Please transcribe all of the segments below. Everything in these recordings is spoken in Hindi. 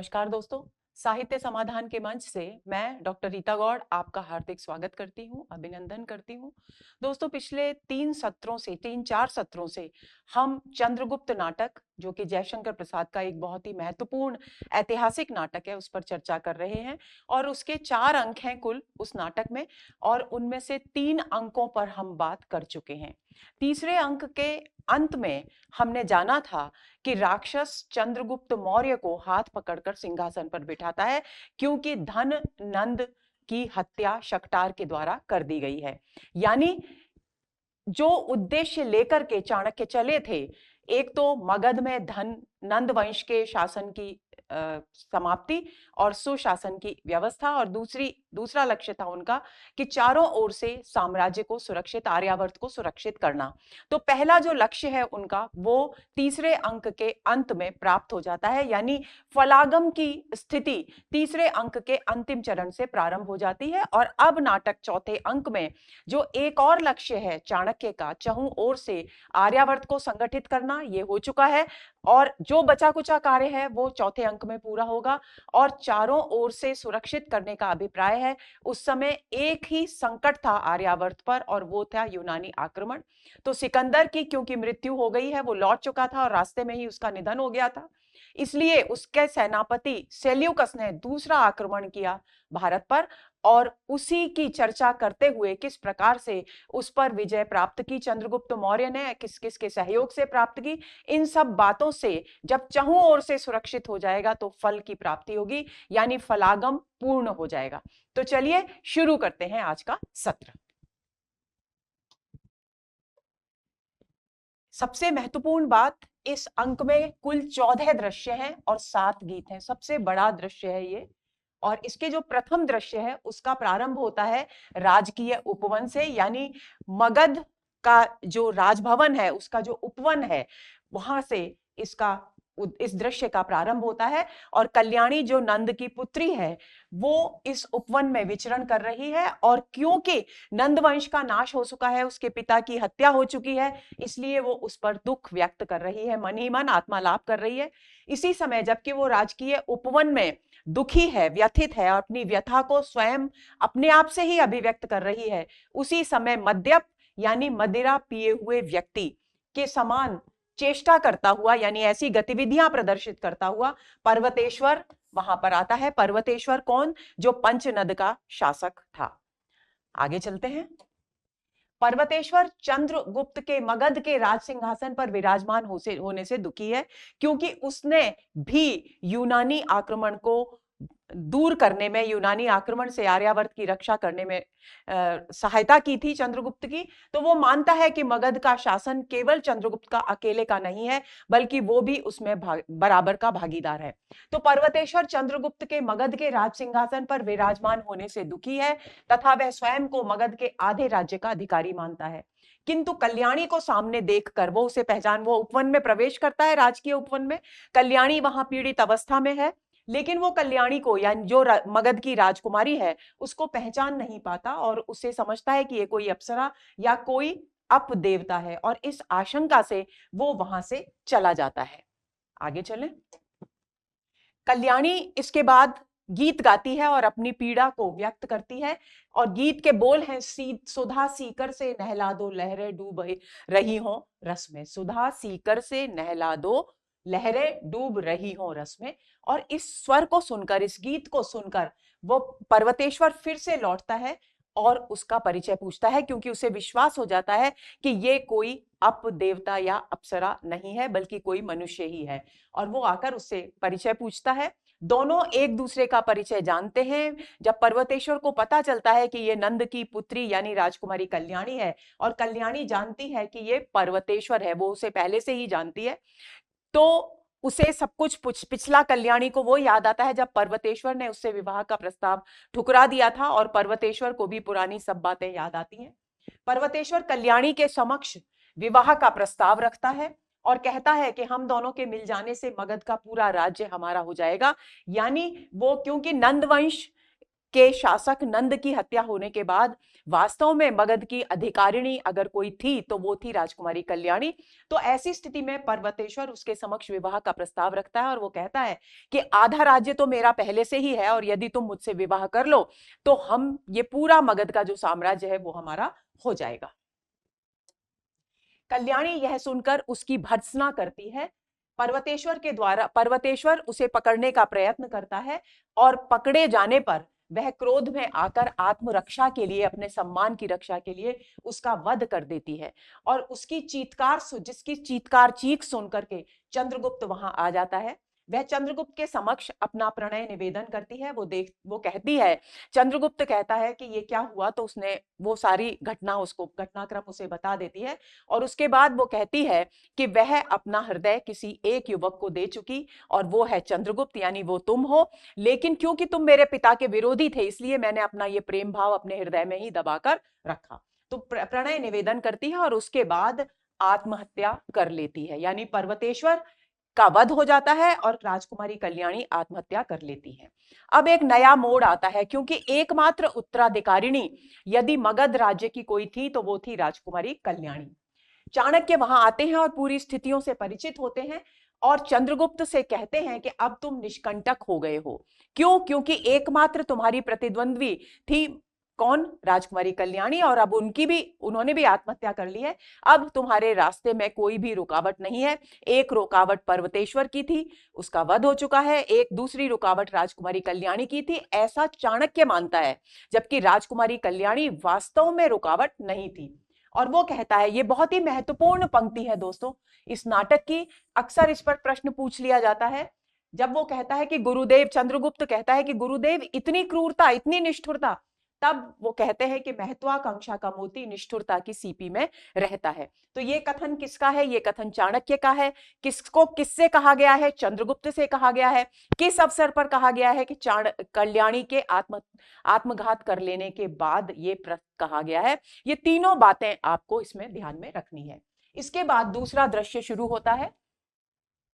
नमस्कार दोस्तों, साहित्य समाधान के मंच से मैं डॉक्टर रीता गौड़ आपका हार्दिक स्वागत करती हूँ, अभिनंदन करती हूँ। दोस्तों, पिछले 3-4 सत्रों से हम चंद्रगुप्त नाटक, जो कि जयशंकर प्रसाद का एक बहुत ही महत्वपूर्ण ऐतिहासिक नाटक है, उस पर चर्चा कर रहे हैं। और उसके 4 अंक हैं कुल उस नाटक में, और उनमें से 3 अंकों पर हम बात कर चुके हैं। तीसरे अंक के अंत में हमने जाना था कि राक्षस चंद्रगुप्त मौर्य को हाथ पकड़कर सिंहासन पर बिठाता है, क्योंकि धन नंद की हत्या शक्टार के द्वारा कर दी गई है। यानी जो उद्देश्य लेकर के चाणक्य चले थे, एक तो मगध में धन नंद वंश के शासन की समाप्ति और सुशासन की व्यवस्था, और दूसरा लक्ष्य था उनका कि चारों ओर से साम्राज्य को सुरक्षित, आर्यावर्त को सुरक्षित करना। तो पहला जो लक्ष्य है उनका, वो तीसरे अंक के अंत में प्राप्त हो जाता है, यानी फलागम की स्थिति तीसरे अंक के अंतिम चरण से प्रारंभ हो जाती है। और अब नाटक चौथे अंक में जो एक और लक्ष्य है चाणक्य का, चहुं ओर से आर्यावर्त को संगठित करना, ये हो चुका है। और जो बचा कुचा कार्य है वो चौथे अंक में पूरा होगा। और चारों ओर से सुरक्षित करने का अभिप्राय है। उस समय एक ही संकट था आर्यावर्त पर, और वो था यूनानी आक्रमण। तो सिकंदर की क्योंकि मृत्यु हो गई है, वो लौट चुका था और रास्ते में ही उसका निधन हो गया था, इसलिए उसके सेनापति सेल्यूकस ने दूसरा आक्रमण किया भारत पर। और उसी की चर्चा करते हुए किस प्रकार से उस पर विजय प्राप्त की चंद्रगुप्त मौर्य ने, किस किस के सहयोग से प्राप्त की, इन सब बातों से जब चहुं ओर से सुरक्षित हो जाएगा तो फल की प्राप्ति होगी, यानी फलागम पूर्ण हो जाएगा। तो चलिए शुरू करते हैं आज का सत्र। सबसे महत्वपूर्ण बात, इस अंक में कुल 14 दृश्य हैं और 7 गीत हैं। सबसे बड़ा दृश्य है ये। और इसके जो प्रथम दृश्य है उसका प्रारंभ होता है राजकीय उपवन से, यानी मगध का जो राजभवन है उसका जो उपवन है वहां से इस दृश्य का प्रारंभ होता है। और कल्याणी जो नंद की पुत्री है वो इस उपवन में विचरण कर रही है। और क्योंकि नंद वंश का नाश हो चुका है, उसके पिता की हत्या हो चुकी है, इसलिए वो उस पर दुख व्यक्त कर रही है, मन ही मन आत्मालाप कर रही है। इसी समय जबकि वो राजकीय उपवन में दुखी है, व्यथित है, और अपनी व्यथा को स्वयं अपने आप से ही अभिव्यक्त कर रही है, उसी समय मद्यप यानी मदिरा पिए हुए व्यक्ति के समान चेष्टा करता हुआ, यानी ऐसी गतिविधियां प्रदर्शित करता हुआ पर्वतेश्वर वहां पर आता है। पर्वतेश्वर कौन? जो पंचनद का शासक था। आगे चलते हैं। पर्वतेश्वर चंद्रगुप्त के मगध के राज सिंहासन पर विराजमान होने से दुखी है, क्योंकि उसने भी यूनानी आक्रमण को दूर करने में, यूनानी आक्रमण से आर्यावर्त की रक्षा करने में सहायता की थी चंद्रगुप्त की। तो वो मानता है कि मगध का शासन केवल चंद्रगुप्त का अकेले का नहीं है, बल्कि वो भी उसमें बराबर का भागीदार है। तो पर्वतेश्वर चंद्रगुप्त के मगध के राज सिंहासन पर विराजमान होने से दुखी है, तथा वह स्वयं को मगध के आधे राज्य का अधिकारी मानता है। किंतु कल्याणी को सामने देखकर वो उपवन में प्रवेश करता है, राजकीय उपवन में। कल्याणी वहां पीड़ित अवस्था में है, लेकिन वो कल्याणी को, यानी जो मगध की राजकुमारी है, उसको पहचान नहीं पाता और उसे समझता है कि ये कोई अप्सरा या कोई अपदेवता है, और इस आशंका से वो वहां से चला जाता है। आगे चलें। कल्याणी इसके बाद गीत गाती है और अपनी पीड़ा को व्यक्त करती है। और गीत के बोल हैं, सुधा सीकर से नहला दो लहरें डूब रही हो रस में। सुधा सीकर से नहला दो लहरें डूब रही हो रस में। और इस स्वर को सुनकर, इस गीत को सुनकर वो पर्वतेश्वर फिर से लौटता है और उसका परिचय पूछता है, क्योंकि उसे विश्वास हो जाता है कि ये कोई अपदेवता या अप्सरा नहीं है, बल्कि कोई मनुष्य ही है। और वो आकर उससे परिचय पूछता है। दोनों एक दूसरे का परिचय जानते हैं। जब पर्वतेश्वर को पता चलता है कि ये नंद की पुत्री यानी राजकुमारी कल्याणी है, और कल्याणी जानती है कि ये पर्वतेश्वर है, वो उसे पहले से ही जानती है, तो उसे सब कुछ पिछला कल्याणी को वो याद आता है जब पर्वतेश्वर ने उससे विवाह का प्रस्ताव ठुकरा दिया था, और पर्वतेश्वर को भी पुरानी सब बातें याद आती हैं। पर्वतेश्वर कल्याणी के समक्ष विवाह का प्रस्ताव रखता है और कहता है कि हम दोनों के मिल जाने से मगध का पूरा राज्य हमारा हो जाएगा। यानी वो, क्योंकि नंद वंश के शासक नंद की हत्या होने के बाद वास्तव में मगध की अधिकारिणी अगर कोई थी तो वो थी राजकुमारी कल्याणी। तो ऐसी स्थिति में पर्वतेश्वर उसके समक्ष विवाह का प्रस्ताव रखता है और वो कहता है कि आधा राज्य तो मेरा पहले से ही है और यदि तुम मुझसे विवाह कर लो तो हम ये पूरा मगध का जो साम्राज्य है वो हमारा हो जाएगा। कल्याणी यह सुनकर उसकी भर्त्सना करती है। पर्वतेश्वर उसे पकड़ने का प्रयत्न करता है और पकड़े जाने पर वह क्रोध में आकर आत्मरक्षा के लिए, अपने सम्मान की रक्षा के लिए उसका वध कर देती है। और उसकी जिसकी चीत्कार चीख सुन करके चंद्रगुप्त वहां आ जाता है। वह चंद्रगुप्त के समक्ष अपना प्रणय निवेदन करती है। वो कहती है, चंद्रगुप्त कहता है कि ये क्या हुआ, तो उसने वो सारी घटनाक्रम उसे बता देती है। और उसके बाद वो कहती है कि वह अपना हृदय किसी एक युवक को दे चुकी और वो है चंद्रगुप्त, यानी वो तुम हो। लेकिन क्योंकि तुम मेरे पिता के विरोधी थे इसलिए मैंने अपना ये प्रेम भाव अपने हृदय में ही दबाकर रखा। तो प्रणय निवेदन करती है और उसके बाद आत्महत्या कर लेती है, यानी पर्वतेश्वर का वध हो जाता है और राजकुमारी कल्याणी आत्महत्या कर लेती है। अब एक नया मोड़ आता है, क्योंकि एकमात्र उत्तराधिकारिणी यदि मगध राज्य की कोई थी तो वो थी राजकुमारी कल्याणी। चाणक्य वहां आते हैं और पूरी स्थितियों से परिचित होते हैं और चंद्रगुप्त से कहते हैं कि अब तुम निष्कंटक हो गए हो। क्यों? क्योंकि एकमात्र तुम्हारी प्रतिद्वंद्वी थी कौन? राजकुमारी कल्याणी, और अब उन्होंने भी आत्महत्या कर ली है। अब तुम्हारे रास्ते में कोई भी रुकावट नहीं है। एक रुकावट पर्वतेश्वर की थी, उसका वध हो चुका है। एक दूसरी रुकावट राजकुमारी कल्याणी की थी, ऐसा चाणक्य मानता है, जबकि राजकुमारी कल्याणी वास्तव में रुकावट नहीं थी। और वो कहता है, ये बहुत ही महत्वपूर्ण पंक्ति है दोस्तों इस नाटक की, अक्सर इस पर प्रश्न पूछ लिया जाता है। जब वो कहता है कि गुरुदेव, चंद्रगुप्त कहता है कि गुरुदेव इतनी क्रूरता, इतनी निष्ठुरता, तब वो कहते हैं कि महत्वाकांक्षा का मोती निष्ठुरता की सीपी में रहता है। तो ये कथन किसका है? ये कथन चाणक्य का है। किससे कहा गया है? चंद्रगुप्त से कहा गया है। किस अवसर पर कहा गया है? कि कल्याणी के आत्मघात कर लेने के बाद ये कहा गया है। ये तीनों बातें आपको इसमें ध्यान में रखनी है। इसके बाद दूसरा दृश्य शुरू होता है।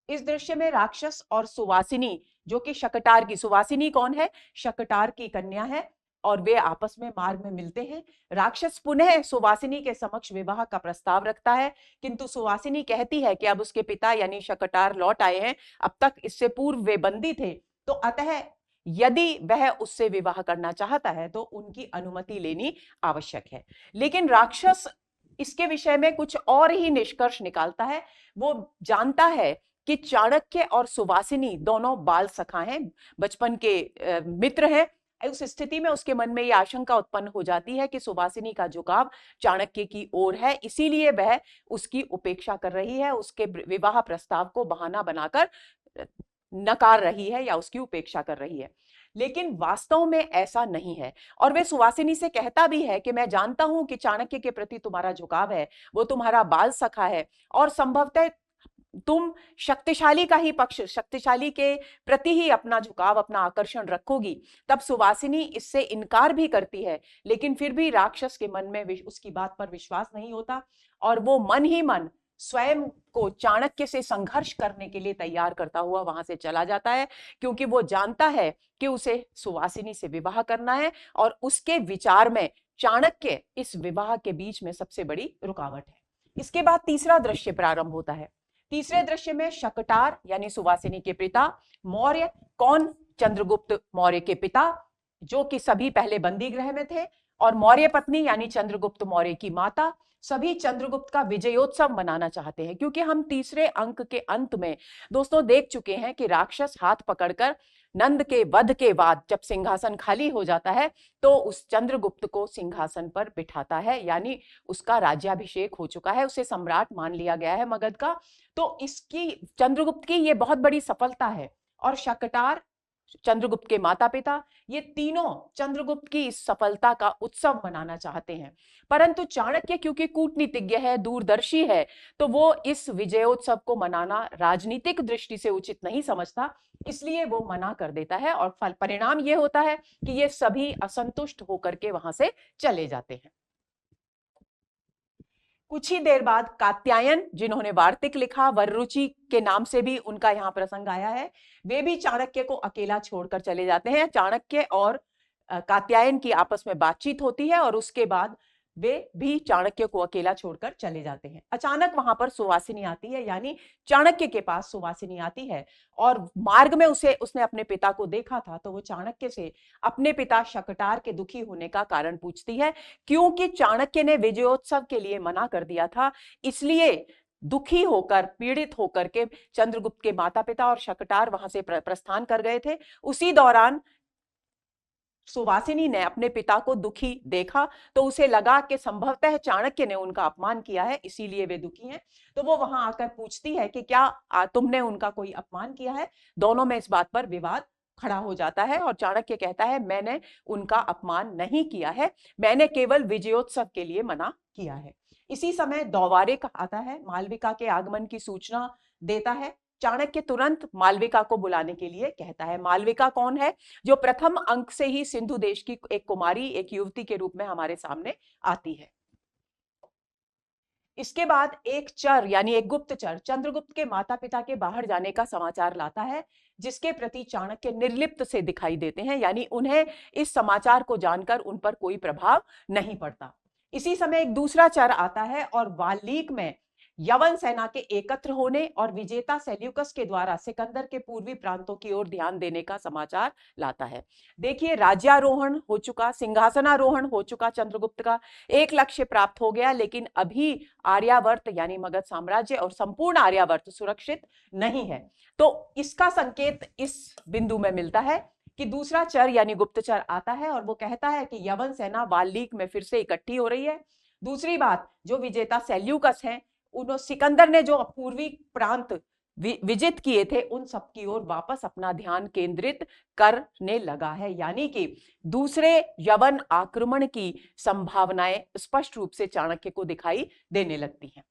इस दृश्य में राक्षस और सुवासिनी, जो कि शकटार की, सुवासिनी कौन है? शकटार की कन्या है, और वे आपस में मार्ग में मिलते हैं। राक्षस पुनः सुवासिनी के समक्ष विवाह का प्रस्ताव रखता है, किंतु सुवासिनी कहती है कि अब उसके पिता यानी शकटार लौट आए हैं, अब तक इससे पूर्व वे बंदी थे, तो अतः यदि वह उससे विवाह करना चाहता है तो उनकी अनुमति लेनी आवश्यक है। लेकिन राक्षस इसके विषय में कुछ और ही निष्कर्ष निकालता है। वो जानता है कि चाणक्य और सुवासिनी दोनों बाल सखा हैं, बचपन के मित्र हैं। उस स्थिति में उसके मन में यह आशंका उत्पन्न हो जाती है कि सुवासिनी का झुकाव चाणक्य की ओर है, इसीलिए वह उसकी उपेक्षा कर रही है, उसके विवाह प्रस्ताव को बहाना बनाकर नकार रही है या उसकी उपेक्षा कर रही है। लेकिन वास्तव में ऐसा नहीं है। और वे सुवासिनी से कहता भी है कि मैं जानता हूं कि चाणक्य के प्रति तुम्हारा झुकाव है, वो तुम्हारा बाल सखा है और संभवतः तुम शक्तिशाली का ही पक्ष, शक्तिशाली के प्रति ही अपना झुकाव, अपना आकर्षण रखोगी। तब सुवासिनी इससे इनकार भी करती है, लेकिन फिर भी राक्षस के मन में उसकी बात पर विश्वास नहीं होता और वो मन ही मन स्वयं को चाणक्य से संघर्ष करने के लिए तैयार करता हुआ वहां से चला जाता है, क्योंकि वो जानता है कि उसे सुवासिनी से विवाह करना है और उसके विचार में चाणक्य इस विवाह के बीच में सबसे बड़ी रुकावट है। इसके बाद तीसरा दृश्य प्रारंभ होता है। तीसरे दृश्य में शकटार यानी सुवासिनी के पिता, मौर्य कौन? चंद्रगुप्त मौर्य के पिता, जो कि सभी पहले बंदी गृह में थे, और मौर्य पत्नी यानी चंद्रगुप्त मौर्य की माता, सभी चंद्रगुप्त का विजयोत्सव मनाना चाहते हैं। क्योंकि हम तीसरे अंक के अंत में दोस्तों देख चुके हैं कि राक्षस हाथ पकड़कर नंद के वध के बाद जब सिंहासन खाली हो जाता है तो उस चंद्रगुप्त को सिंहासन पर बिठाता है, यानी उसका राज्याभिषेक हो चुका है, उसे सम्राट मान लिया गया है मगध का। तो इसकी, चंद्रगुप्त की ये बहुत बड़ी सफलता है। और शकटार, चंद्रगुप्त के माता पिता, ये तीनों चंद्रगुप्त की इस सफलता का उत्सव मनाना चाहते हैं। परंतु चाणक्य क्योंकि कूटनीतिज्ञ है, दूरदर्शी है, तो वो इस विजयोत्सव को मनाना राजनीतिक दृष्टि से उचित नहीं समझता, इसलिए वो मना कर देता है। और परिणाम ये होता है कि ये सभी असंतुष्ट होकर के वहां से चले जाते हैं। कुछ ही देर बाद कात्यायन, जिन्होंने वार्तिक लिखा, वररुचि के नाम से भी उनका यहाँ प्रसंग आया है, वे भी चाणक्य को अकेला छोड़कर चले जाते हैं। चाणक्य और कात्यायन की आपस में बातचीत होती है और उसके बाद वे भी चाणक्य को अकेला छोड़कर चले जाते हैं। अचानक वहां पर सुवासिनी आती है, यानी चाणक्य के पास सुवासिनी आती है और मार्ग में उसने अपने पिता को देखा था, तो वो चाणक्य से अपने पिता शकटार के दुखी होने का कारण पूछती है। क्योंकि चाणक्य ने विजयोत्सव के लिए मना कर दिया था, इसलिए दुखी होकर, पीड़ित होकर के चंद्रगुप्त के माता पिता और शकटार वहां से प्रस्थान कर गए थे। उसी दौरान सुवासिनी ने अपने पिता को दुखी देखा, तो उसे लगा कि संभवतः चाणक्य ने उनका अपमान किया है, इसीलिए वे दुखी हैं। तो वो वहां आकर पूछती है कि क्या तुमने उनका कोई अपमान किया है। दोनों में इस बात पर विवाद खड़ा हो जाता है और चाणक्य कहता है, मैंने उनका अपमान नहीं किया है, मैंने केवल विजयोत्सव के लिए मना किया है। इसी समय द्वारिक आता है, मालविका के आगमन की सूचना देता है। चाणक्य तुरंत मालविका को बुलाने के लिए कहता है। मालविका कौन है? जो प्रथम अंक से ही सिंधु देश की एक कुमारी, एक युवती के रूप में हमारे सामने आती है। इसके बाद एक चर यानी एक गुप्तचर चंद्रगुप्त के माता पिता के बाहर जाने का समाचार लाता है, जिसके प्रति चाणक्य निर्लिप्त से दिखाई देते हैं, यानी उन्हें इस समाचार को जानकर उन पर कोई प्रभाव नहीं पड़ता। इसी समय एक दूसरा चर आता है और वाल्मीक में यवन सेना के एकत्र होने और विजेता सेल्यूकस के द्वारा सिकंदर के पूर्वी प्रांतों की ओर ध्यान देने का समाचार लाता है। देखिए, राज्यारोहण हो चुका, सिंहासनारोहण हो चुका चंद्रगुप्त का, एक लक्ष्य प्राप्त हो गया, लेकिन अभी आर्यावर्त यानी मगध साम्राज्य और संपूर्ण आर्यावर्त सुरक्षित नहीं है। तो इसका संकेत इस बिंदु में मिलता है कि दूसरा चर यानी गुप्तचर आता है और वो कहता है कि यवन सेना वाल्मीक में फिर से इकट्ठी हो रही है। दूसरी बात, जो विजेता सेल्यूकस हैं, उन्होंने सिकंदर ने जो पूर्वी प्रांत विजित किए थे, उन सब की ओर वापस अपना ध्यान केंद्रित करने लगा है, यानी कि दूसरे यवन आक्रमण की संभावनाएं स्पष्ट रूप से चाणक्य को दिखाई देने लगती हैं।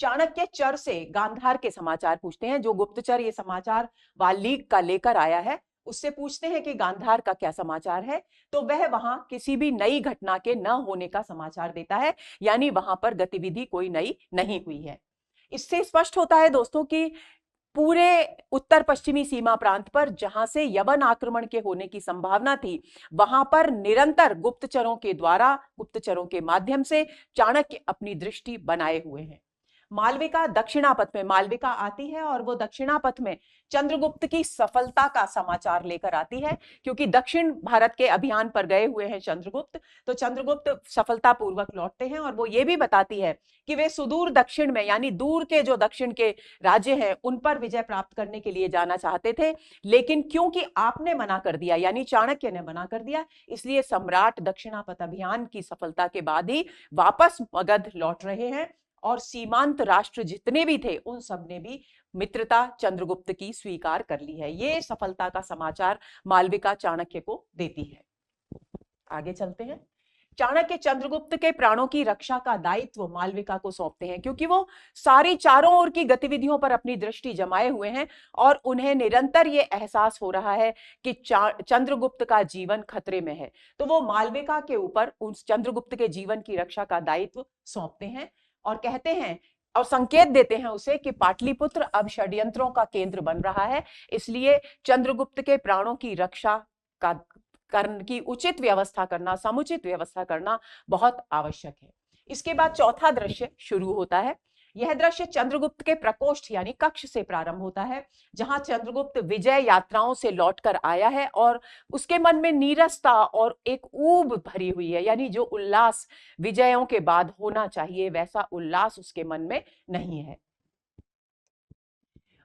चाणक्य चर से गांधार के समाचार पूछते हैं। जो गुप्तचर ये समाचार वाल्मीक का लेकर आया है, उससे पूछते हैं कि गांधार का क्या समाचार है। तो वह वहां किसी भी नई घटना के न होने का समाचार देता है, यानी वहां पर गतिविधि कोई नई नहीं हुई है। इससे स्पष्ट होता है दोस्तों कि पूरे उत्तर पश्चिमी सीमा प्रांत पर जहां से यवन आक्रमण के होने की संभावना थी, वहां पर निरंतर गुप्तचरों के माध्यम से चाणक्य अपनी दृष्टि बनाए हुए हैं। मालविका दक्षिणापथ में मालविका आती है और वो दक्षिणापथ में चंद्रगुप्त की सफलता का समाचार लेकर आती है, क्योंकि दक्षिण भारत के अभियान पर गए हुए हैं चंद्रगुप्त। तो चंद्रगुप्त सफलतापूर्वक लौटते हैं और वो ये भी बताती है कि वे सुदूर दक्षिण में, यानी दूर के जो दक्षिण के राज्य हैं, उन पर विजय प्राप्त करने के लिए जाना चाहते थे, लेकिन क्योंकि आपने मना कर दिया, यानी चाणक्य ने मना कर दिया, इसलिए सम्राट दक्षिणापथ अभियान की सफलता के बाद ही वापस मगध लौट रहे हैं। और सीमांत राष्ट्र जितने भी थे, उन सब ने भी मित्रता चंद्रगुप्त की स्वीकार कर ली है। ये सफलता का समाचार मालविका चाणक्य को देती है। आगे चलते हैं। चाणक्य चंद्रगुप्त के प्राणों की रक्षा का दायित्व मालविका को सौंपते हैं, क्योंकि वो सारी चारों ओर की गतिविधियों पर अपनी दृष्टि जमाए हुए हैं और उन्हें निरंतर ये एहसास हो रहा है कि चंद्रगुप्त का जीवन खतरे में है। तो वो मालविका के ऊपर उस चंद्रगुप्त के जीवन की रक्षा का दायित्व सौंपते हैं और कहते हैं और संकेत देते हैं उसे कि पाटलिपुत्र अब षड्यंत्रों का केंद्र बन रहा है, इसलिए चंद्रगुप्त के प्राणों की रक्षा की उचित व्यवस्था करना, समुचित व्यवस्था करना बहुत आवश्यक है। इसके बाद चौथा दृश्य शुरू होता है। यह दृश्य चंद्रगुप्त के प्रकोष्ठ यानी कक्ष से प्रारंभ होता है, जहां चंद्रगुप्त विजय यात्राओं से लौटकर आया है और उसके मन में नीरसता और एक ऊब भरी हुई है, यानी जो उल्लास विजयों के बाद होना चाहिए, वैसा उल्लास उसके मन में नहीं है।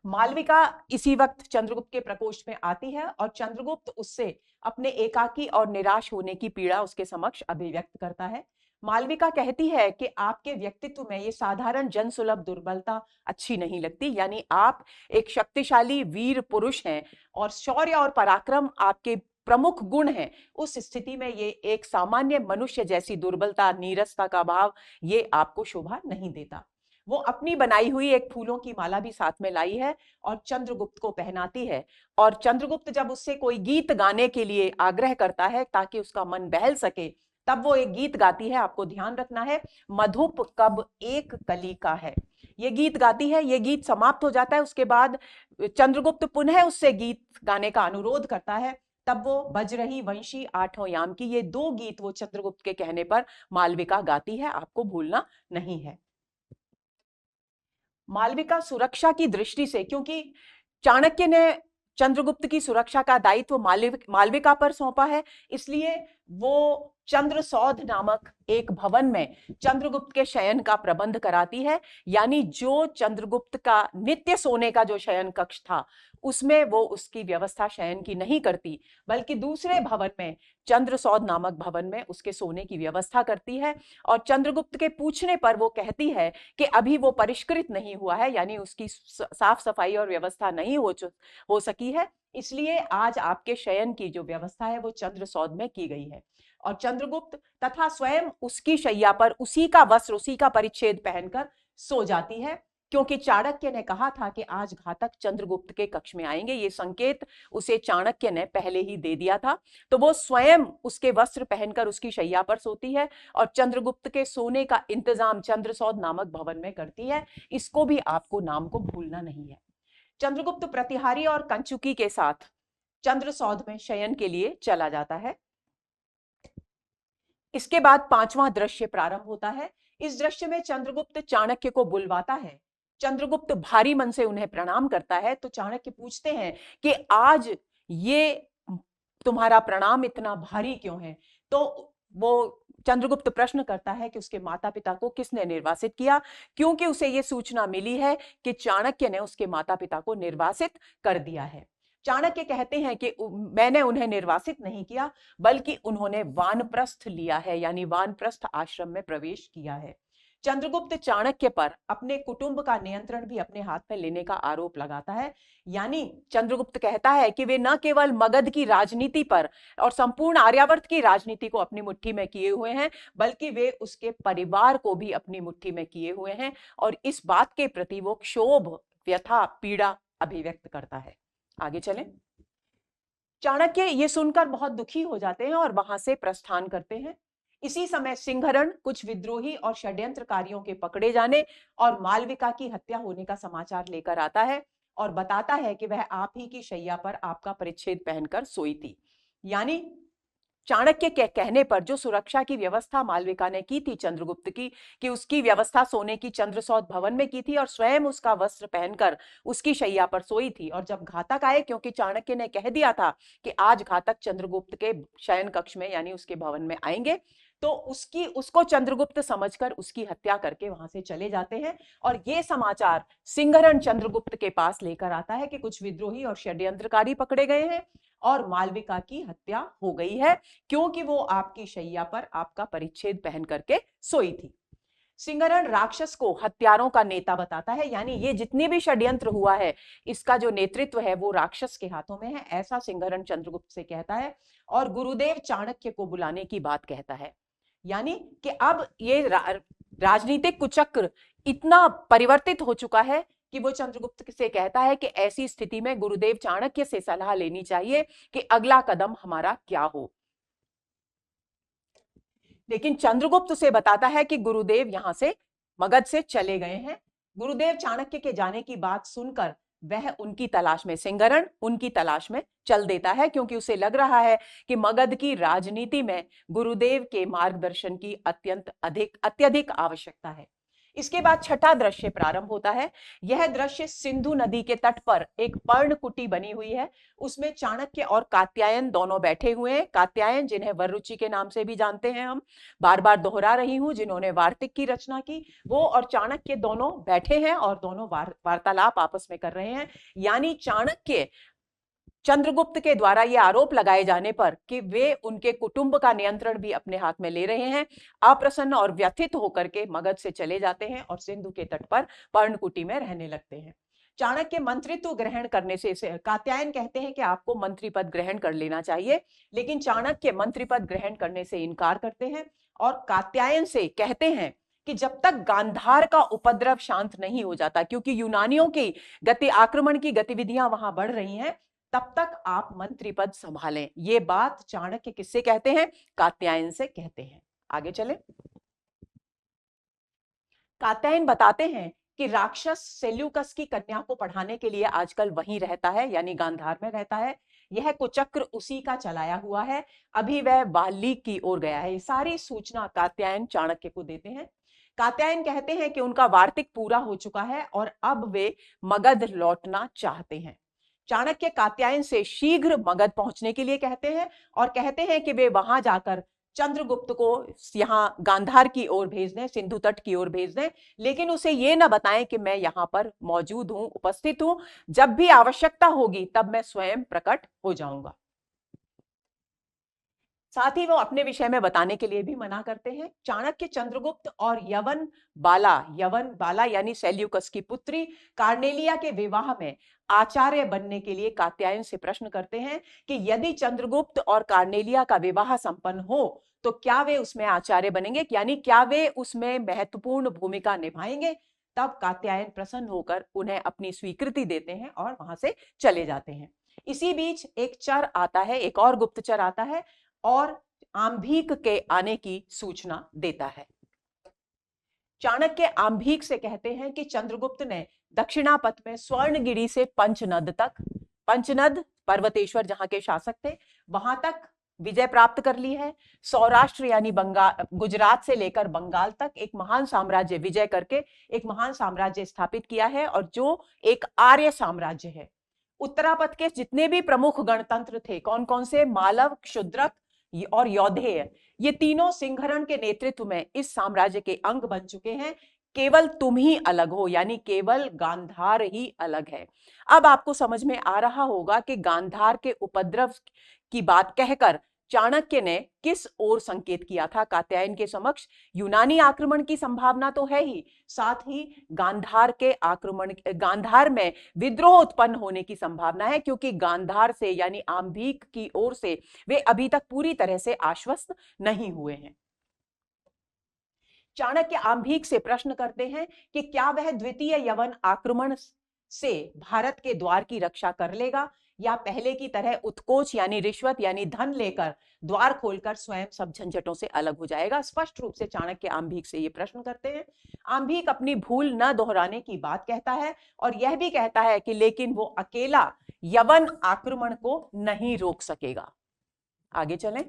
मालविका इसी वक्त चंद्रगुप्त के प्रकोष्ठ में आती है और चंद्रगुप्त उससे अपने एकाकी और निराश होने की पीड़ा उसके समक्ष अभिव्यक्त करता है। मालविका कहती है कि आपके व्यक्तित्व में ये साधारण जनसुलभ दुर्बलता अच्छी नहीं लगती, यानी आप एक शक्तिशाली वीर पुरुष हैं और शौर्य और पराक्रम आपके प्रमुख गुण हैं। उस स्थिति में ये एक सामान्य मनुष्य जैसी दुर्बलता, नीरसता का भाव, ये आपको शोभा नहीं देता। वो अपनी बनाई हुई एक फूलों की माला भी साथ में लाई है और चंद्रगुप्त को पहनाती है। और चंद्रगुप्त जब उससे कोई गीत गाने के लिए आग्रह करता है ताकि उसका मन बहल सके, तब वो एक गीत गाती है। आपको ध्यान रखना है, मधुप कब एक कली का है, ये गीत गाती है। ये गीत समाप्त हो जाता है, उसके बाद चंद्रगुप्त पुनः उससे गीत गाने का अनुरोध करता है, तब वो बजरही वंशी आठों याम की, ये दो गीत वो चंद्रगुप्त के कहने पर मालविका गाती है, आपको भूलना नहीं है। मालविका सुरक्षा की दृष्टि से, क्योंकि चाणक्य ने चंद्रगुप्त की सुरक्षा का दायित्व मालविका पर सौंपा है, इसलिए वो चंद्रसौध नामक एक भवन में चंद्रगुप्त के शयन का प्रबंध कराती है। यानी जो चंद्रगुप्त का नित्य सोने का जो शयन कक्ष था, उसमें वो उसकी व्यवस्था शयन की नहीं करती, बल्कि दूसरे भवन में, चंद्रसौध नामक भवन में उसके सोने की व्यवस्था करती है। और चंद्रगुप्त के पूछने पर वो कहती है कि अभी वो परिष्कृत नहीं हुआ है, यानी उसकी साफ सफाई और व्यवस्था नहीं हो सकी है, इसलिए आज आपके शयन की जो व्यवस्था है वो चंद्रसौध में की गई है। और चंद्रगुप्त तथा स्वयं उसकी शैया पर उसी का वस्त्र, उसी का परिच्छेद पहनकर सो जाती है, क्योंकि चाणक्य ने कहा था कि आज घातक चंद्रगुप्त के कक्ष में आएंगे, ये संकेत उसे चाणक्य ने पहले ही दे दिया था। तो वो स्वयं उसके वस्त्र पहनकर उसकी शैया पर सोती है और चंद्रगुप्त के सोने का इंतजाम चंद्रसौध नामक भवन में करती है। इसको भी आपको नाम को भूलना नहीं है। चंद्रगुप्त प्रतिहारी और कंचुकी के साथ चंद्रसौध में शयन के लिए चला जाता है। इसके बाद पांचवां दृश्य प्रारंभ होता है। इस दृश्य में चंद्रगुप्त चाणक्य को बुलवाता है। चंद्रगुप्त भारी मन से उन्हें प्रणाम करता है। तो चाणक्य पूछते हैं कि आज ये तुम्हारा प्रणाम इतना भारी क्यों है? तो वो चंद्रगुप्त प्रश्न करता है कि उसके माता पिता को किसने निर्वासित किया, क्योंकि उसे यह सूचना मिली है कि चाणक्य ने उसके माता पिता को निर्वासित कर दिया है। चाणक्य कहते हैं कि मैंने उन्हें निर्वासित नहीं किया, बल्कि उन्होंने वानप्रस्थ लिया है, यानी वानप्रस्थ आश्रम में प्रवेश किया है। चंद्रगुप्त चाणक्य पर अपने कुटुंब का नियंत्रण भी अपने हाथ में लेने का आरोप लगाता है। यानी चंद्रगुप्त कहता है कि वे न केवल मगध की राजनीति पर और संपूर्ण आर्यावर्त की राजनीति को अपनी मुट्ठी में किए हुए हैं, बल्कि वे उसके परिवार को भी अपनी मुट्ठी में किए हुए हैं, और इस बात के प्रति वो क्षोभ, व्यथा, पीड़ा अभिव्यक्त करता है। आगे चलें। चाणक्य ये सुनकर बहुत दुखी हो जाते हैं और वहां से प्रस्थान करते हैं। इसी समय सिंहरण कुछ विद्रोही और षड्यंत्रकारियों के पकड़े जाने और मालविका की हत्या होने का समाचार लेकर आता है और बताता है कि वह आप ही की शैया पर आपका परिच्छेद पहनकर सोई थी। यानी चाणक्य के कहने पर जो सुरक्षा की व्यवस्था मालविका ने की थी चंद्रगुप्त की, कि उसकी व्यवस्था सोने की चंद्रसौध भवन में की थी और स्वयं उसका वस्त्र पहनकर उसकी शैया पर सोई थी। और जब घातक आए, क्योंकि चाणक्य ने कह दिया था कि आज घातक चंद्रगुप्त के शयन कक्ष में यानी उसके भवन में आएंगे, तो उसको चंद्रगुप्त समझकर उसकी हत्या करके वहां से चले जाते हैं। और यह समाचार सिंहरण चंद्रगुप्त के पास लेकर आता है कि कुछ विद्रोही और षड्यंत्रकारी पकड़े गए हैं और मालविका की हत्या हो गई है, क्योंकि वो आपकी शैया पर आपका परिच्छेद पहन करके सोई थी। सिंहरण राक्षस को हत्यारों का नेता बताता है, यानी ये जितनी भी षड्यंत्र हुआ है, इसका जो नेतृत्व है वो राक्षस के हाथों में है, ऐसा सिंहरण चंद्रगुप्त से कहता है। और गुरुदेव चाणक्य को बुलाने की बात कहता है। यानी कि अब ये राजनीतिक कुचक्र इतना परिवर्तित हो चुका है कि वो चंद्रगुप्त से कहता है कि ऐसी स्थिति में गुरुदेव चाणक्य से सलाह लेनी चाहिए कि अगला कदम हमारा क्या हो। लेकिन चंद्रगुप्त उसे बताता है कि गुरुदेव यहां से मगध से चले गए हैं। गुरुदेव चाणक्य के जाने की बात सुनकर वह उनकी तलाश में, सिंहरण उनकी तलाश में चल देता है, क्योंकि उसे लग रहा है कि मगध की राजनीति में गुरुदेव के मार्गदर्शन की अत्यधिक आवश्यकता है। इसके बाद छठा दृश्य प्रारंभ होता है। यह दृश्य सिंधु नदी के तट पर एक पर्णकुटी बनी हुई है। उसमें चाणक्य और कात्यायन दोनों बैठे हुए हैं। कात्यायन, जिन्हें वररुचि के नाम से भी जानते हैं, हम बार बार दोहरा रही हूं, जिन्होंने वार्तिक की रचना की, वो और चाणक्य दोनों बैठे हैं और दोनों वार्तालाप आपस में कर रहे हैं। यानी चाणक्य चंद्रगुप्त के द्वारा यह आरोप लगाए जाने पर कि वे उनके कुटुंब का नियंत्रण भी अपने हाथ में ले रहे हैं, अप्रसन्न और व्यथित होकर के मगध से चले जाते हैं और सिंधु के तट पर पर्णकुटी में रहने लगते हैं। चाणक्य मंत्रित्व ग्रहण करने से, कात्यायन कहते हैं कि आपको मंत्री पद ग्रहण कर लेना चाहिए, लेकिन चाणक्य मंत्री पद ग्रहण करने से इनकार करते हैं और कात्यायन से कहते हैं कि जब तक गांधार का उपद्रव शांत नहीं हो जाता, क्योंकि यूनानियों की आक्रमण की गतिविधियां वहां बढ़ रही हैं, तब तक आप मंत्री पद संभालें। ये बात चाणक्य किससे कहते हैं? कात्यायन से कहते हैं। आगे चलें। कात्यायन बताते हैं कि राक्षस सेल्यूकस की कन्या को पढ़ाने के लिए आजकल वहीं रहता है, यानी गांधार में रहता है। यह कुचक्र उसी का चलाया हुआ है, अभी वह बाली की ओर गया है। ये सारी सूचना कात्यायन चाणक्य को देते हैं। कात्यायन कहते हैं कि उनका वार्तिक पूरा हो चुका है और अब वे मगध लौटना चाहते हैं। चाणक्य कात्यायन से शीघ्र मगध पहुंचने के लिए कहते हैं और कहते हैं कि वे वहां जाकर चंद्रगुप्त को यहां गांधार की ओर भेज दें, सिंधु तट की ओर भेज दें, लेकिन उसे यह ना बताएं कि मैं यहां पर मौजूद हूं, उपस्थित हूं, जब भी आवश्यकता होगी तब मैं स्वयं प्रकट हो जाऊंगा। साथ ही वो अपने विषय में बताने के लिए भी मना करते हैं। चाणक्य चंद्रगुप्त और यवन बाला यानी सेल्यूकस की पुत्री कार्नेलिया के विवाह में आचार्य बनने के लिए कात्यायन से प्रश्न करते हैं कि यदि चंद्रगुप्त और कार्नेलिया का विवाह संपन्न हो तो क्या वे उसमें आचार्य बनेंगे, यानी क्या वे उसमें महत्वपूर्ण भूमिका निभाएंगे। तब कात्यायन प्रसन्न होकर उन्हें अपनी स्वीकृति देते हैं और वहां से चले जाते हैं। इसी बीच एक चर आता है, एक और गुप्तचर आता है और आंभीक के आने की सूचना देता है। चाणक्य आंभीक से कहते हैं कि चंद्रगुप्त ने दक्षिणापथ में स्वर्णगिरी से पंचनद तक, पंचनद पर्वतेश्वर जहां के शासक थे, वहां तक विजय प्राप्त कर ली है। सौराष्ट्र यानी बंगाल, गुजरात से लेकर बंगाल तक एक महान साम्राज्य विजय करके एक महान साम्राज्य स्थापित किया है और जो एक आर्य साम्राज्य है। उत्तरापथ के जितने भी प्रमुख गणतंत्र थे, कौन कौन से, मालव, क्षुद्रक और यौधेय, ये तीनों सिंहरण के नेतृत्व में इस साम्राज्य के अंग बन चुके हैं। केवल तुम ही अलग हो, यानी केवल गांधार ही अलग है। अब आपको समझ में आ रहा होगा कि गांधार के उपद्रव की बात कहकर चाणक्य ने किस ओर संकेत किया था कात्यायन के समक्ष। यूनानी आक्रमण की संभावना तो है ही, साथ ही गांधार के आक्रमण, गांधार में विद्रोह उत्पन्न होने की संभावना है, क्योंकि गांधार से यानी आंभीक की ओर से वे अभी तक पूरी तरह से आश्वस्त नहीं हुए हैं। चाणक्य आंभीक से प्रश्न करते हैं कि क्या वह द्वितीय यवन आक्रमण से भारत के द्वार की रक्षा कर लेगा या पहले की तरह उत्कोच यानी रिश्वत यानी धन लेकर द्वार खोलकर स्वयं सब झंझटों से अलग हो जाएगा। स्पष्ट रूप से चाणक्य आंभीक से ये प्रश्न करते हैं। आंभीक अपनी भूल न दोहराने की बात कहता है और यह भी कहता है कि लेकिन वो अकेला यवन आक्रमण को नहीं रोक सकेगा। आगे चलें।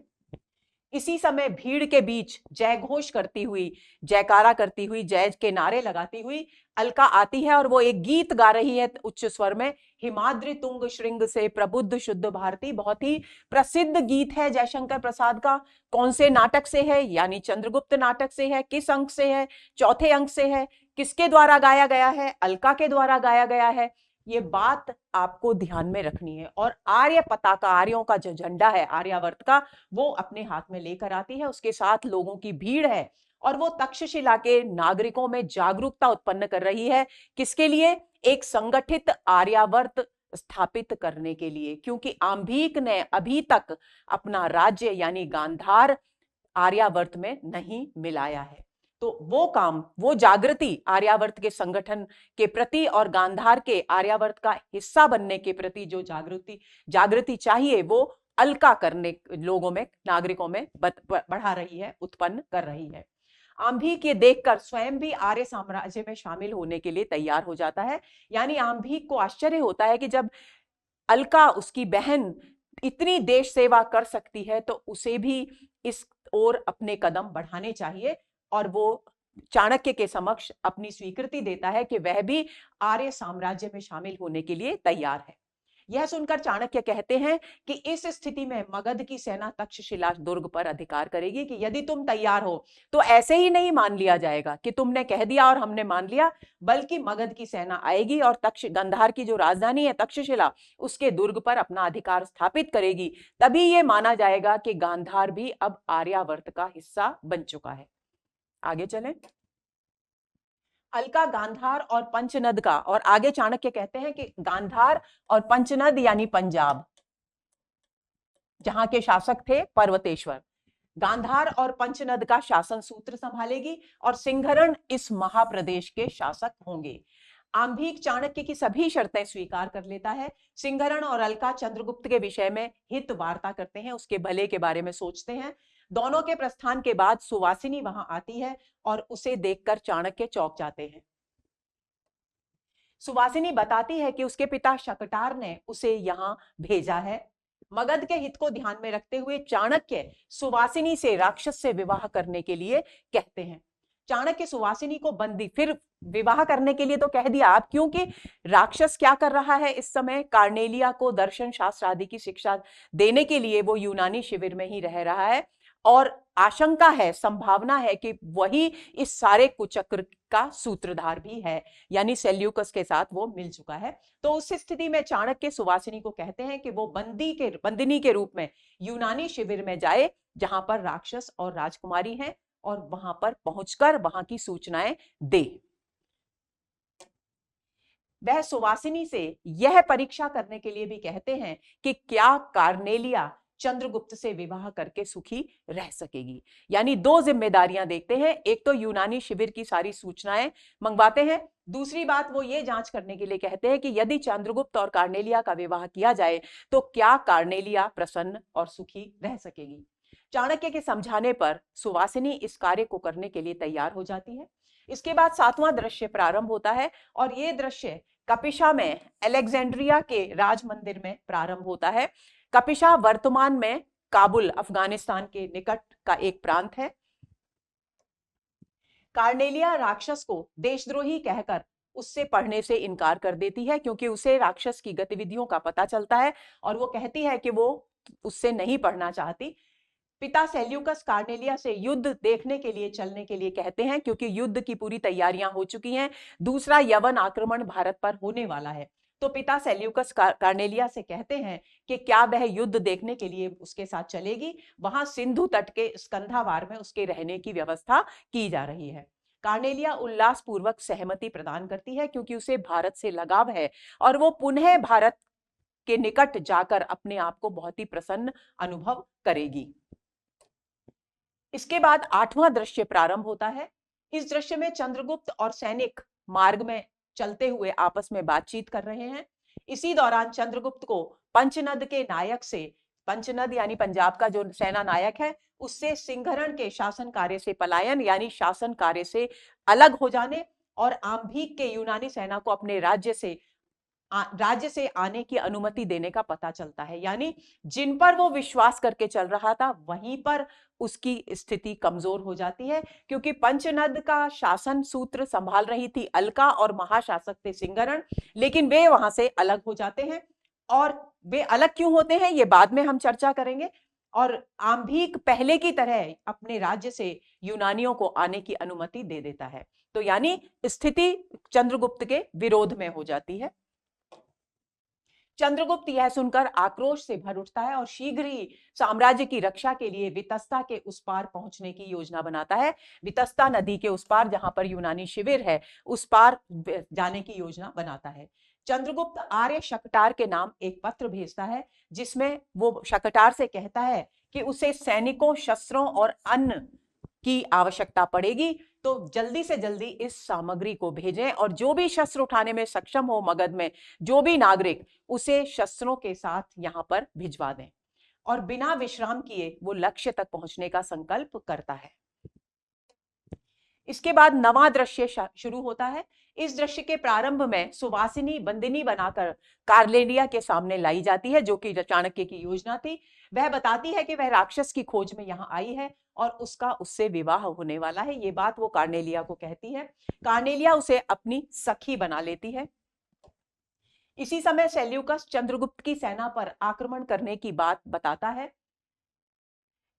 इसी समय भीड़ के बीच जय घोष करती हुई, जयकारा करती हुई, जय के नारे लगाती हुई अलका आती है और वो एक गीत गा रही है उच्च स्वर में। हिमाद्रि तुंग श्रृंग से प्रबुद्ध शुद्ध भारती, बहुत ही प्रसिद्ध गीत है जयशंकर प्रसाद का। कौन से नाटक से है, यानी चंद्रगुप्त नाटक से है। किस अंक से है, चौथे अंक से है। किसके द्वारा गाया गया है, अलका के द्वारा गाया गया है। ये बात आपको ध्यान में रखनी है। और आर्य पताका, आर्यों का जो झंडा है आर्यावर्त का, वो अपने हाथ में लेकर आती है। उसके साथ लोगों की भीड़ है और वो तक्षशिला के नागरिकों में जागरूकता उत्पन्न कर रही है। किसके लिए, एक संगठित आर्यावर्त स्थापित करने के लिए, क्योंकि आंभीक ने अभी तक अपना राज्य यानी गांधार आर्यावर्त में नहीं मिलाया है। तो वो काम, वो जागृति आर्यावर्त के संगठन के प्रति और गांधार के आर्यावर्त का हिस्सा बनने के प्रति जो जागृति चाहिए, वो अलका करने लोगों में, नागरिकों में बढ़ा रही है, उत्पन्न कर रही है। आंभीक ये देखकर स्वयं भी आर्य साम्राज्य में शामिल होने के लिए तैयार हो जाता है। यानी आंभीक को आश्चर्य होता है कि जब अलका, उसकी बहन, इतनी देश सेवा कर सकती है तो उसे भी इस ओर अपने कदम बढ़ाने चाहिए। और वो चाणक्य के समक्ष अपनी स्वीकृति देता है कि वह भी आर्य साम्राज्य में शामिल होने के लिए तैयार है। यह सुनकर चाणक्य कहते हैं कि इस स्थिति में मगध की सेना तक्षशिला दुर्ग पर अधिकार करेगी, कि यदि तुम तैयार हो तो ऐसे ही नहीं मान लिया जाएगा कि तुमने कह दिया और हमने मान लिया, बल्कि मगध की सेना आएगी और गांधार की जो राजधानी है तक्षशिला, उसके दुर्ग पर अपना अधिकार स्थापित करेगी। तभी यह माना जाएगा कि गांधार भी अब आर्यावर्त का हिस्सा बन चुका है। आगे चलें। अलका गांधार और पंचनद का, और आगे चाणक्य कहते हैं कि गांधार और पंचनद यानी पंजाब, जहां के शासक थे पर्वतेश्वर, गांधार और पंचनद का शासन सूत्र संभालेगी और सिंहरण इस महाप्रदेश के शासक होंगे। आंभीक चाणक्य की सभी शर्तें स्वीकार कर लेता है। सिंहरण और अलका चंद्रगुप्त के विषय में हित वार्ता करते हैं, उसके भले के बारे में सोचते हैं। दोनों के प्रस्थान के बाद सुवासिनी वहां आती है और उसे देखकर चाणक्य चौंक जाते हैं। सुवासिनी बताती है कि उसके पिता शकटार ने उसे यहां भेजा है मगध के हित को ध्यान में रखते हुए चाणक्य सुवासिनी से राक्षस से विवाह करने के लिए कहते हैं। चाणक्य सुवासिनी को बंदी, फिर विवाह करने के लिए तो कह दिया आप, क्योंकि राक्षस क्या कर रहा है इस समय, कार्नेलिया को दर्शन शास्त्र आदि की शिक्षा देने के लिए वो यूनानी शिविर में ही रह रहा है, और आशंका है, संभावना है कि वही इस सारे कुचक्र का सूत्रधार भी है, यानी सेल्यूकस के साथ वो मिल चुका है। तो उस स्थिति में चाणक्य सुवासिनी को कहते हैं कि वो बंदिनी के रूप में यूनानी शिविर में जाए जहां पर राक्षस और राजकुमारी हैं, और वहां पर पहुंचकर वहां की सूचनाएं दे। वह सुवासिनी से यह परीक्षा करने के लिए भी कहते हैं कि क्या कार्नेलिया चंद्रगुप्त से विवाह करके सुखी रह सकेगी। यानी दो जिम्मेदारियां देखते हैं, एक तो यूनानी शिविर की सारी सूचनाएं मंगवाते हैं, दूसरी बात वो ये जांच करने के लिए कहते हैं कि यदि चंद्रगुप्त और कार्नेलिया का विवाह किया जाए तो क्या कार्नेलिया प्रसन्न और सुखी रह सकेगी। चाणक्य के समझाने पर सुवासिनी इस कार्य को करने के लिए तैयार हो जाती है। इसके बाद 7वां दृश्य प्रारंभ होता है, और ये दृश्य कपिशा में अलेक्जेंड्रिया के राज मंदिर में प्रारंभ होता है। कपिशा वर्तमान में काबुल, अफगानिस्तान के निकट का एक प्रांत है। कार्नेलिया राक्षस को देशद्रोही कहकर उससे पढ़ने से इनकार कर देती है, क्योंकि उसे राक्षस की गतिविधियों का पता चलता है, और वो कहती है कि वो उससे नहीं पढ़ना चाहती। पिता सेल्यूकस कार्नेलिया से युद्ध देखने के लिए चलने के लिए कहते हैं, क्योंकि युद्ध की पूरी तैयारियां हो चुकी हैं, दूसरा यवन आक्रमण भारत पर होने वाला है। तो पिता सेल्यूकस कार्नेलिया से कहते हैं कि क्या वह युद्ध देखने के लिए उसके साथ चलेगी। वहां सिंधु तट के स्कंधावार में उसके रहने की व्यवस्था की जा रही है। कार्नेलिया उल्लासपूर्वक सहमति प्रदान करती है, क्योंकि उसे भारत से लगाव है, और वो पुनः भारत के निकट जाकर अपने आप को बहुत ही प्रसन्न अनुभव करेगी। इसके बाद 8वां दृश्य प्रारंभ होता है। इस दृश्य में चंद्रगुप्त और सैनिक मार्ग में चलते हुए आपस में बातचीत कर रहे हैं। इसी दौरान चंद्रगुप्त को पंचनद के नायक से, पंचनद यानी पंजाब का जो सेना नायक है, उससे सिंहरण के शासन कार्य से पलायन यानी शासन कार्य से अलग हो जाने, और आम्भीक के यूनानी सेना को अपने राज्य से आने की अनुमति देने का पता चलता है। यानी जिन पर वो विश्वास करके चल रहा था वहीं पर उसकी स्थिति कमजोर हो जाती है, क्योंकि पंचनद का शासन सूत्र संभाल रही थी अलका और महाशासक थे सिंहरण, लेकिन वे वहां से अलग हो जाते हैं। और वे अलग क्यों होते हैं ये बाद में हम चर्चा करेंगे। और आम्भीक पहले की तरह अपने राज्य से यूनानियों को आने की अनुमति दे देता है। तो यानी स्थिति चंद्रगुप्त के विरोध में हो जाती है। चंद्रगुप्त यह सुनकर आक्रोश से भर उठता है, और शीघ्र ही साम्राज्य की रक्षा के लिए वितस्ता के उस पार पहुंचने की योजना बनाता है। वितस्ता नदी के उस पार, जहां पर यूनानी शिविर है, उस पार जाने की योजना बनाता है। चंद्रगुप्त आर्य शकटार के नाम एक पत्र भेजता है, जिसमें वो शकटार से कहता है कि उसे सैनिकों, शस्त्रों और अन्न की आवश्यकता पड़ेगी, तो जल्दी से जल्दी इस सामग्री को भेजें, और जो भी शस्त्र उठाने में सक्षम हो मगध में, जो भी नागरिक, उसे शस्त्रों के साथ यहां पर भिजवा दें। और बिना विश्राम किए वो लक्ष्य तक पहुंचने का संकल्प करता है। इसके बाद 9वां दृश्य शुरू होता है। इस दृश्य के प्रारंभ में सुवासिनी बंदिनी बनाकर कार्नेलिया के सामने लाई जाती है, जो कि चाणक्य की योजना थी। वह बताती है कि वह राक्षस की खोज में यहाँ आई है और उसका उससे विवाह होने वाला है। ये बात वो कार्नेलिया को कहती है। कार्नेलिया उसे अपनी सखी बना लेती है। इसी समय सेल्यूकस चंद्रगुप्त की सेना पर आक्रमण करने की बात बताता है।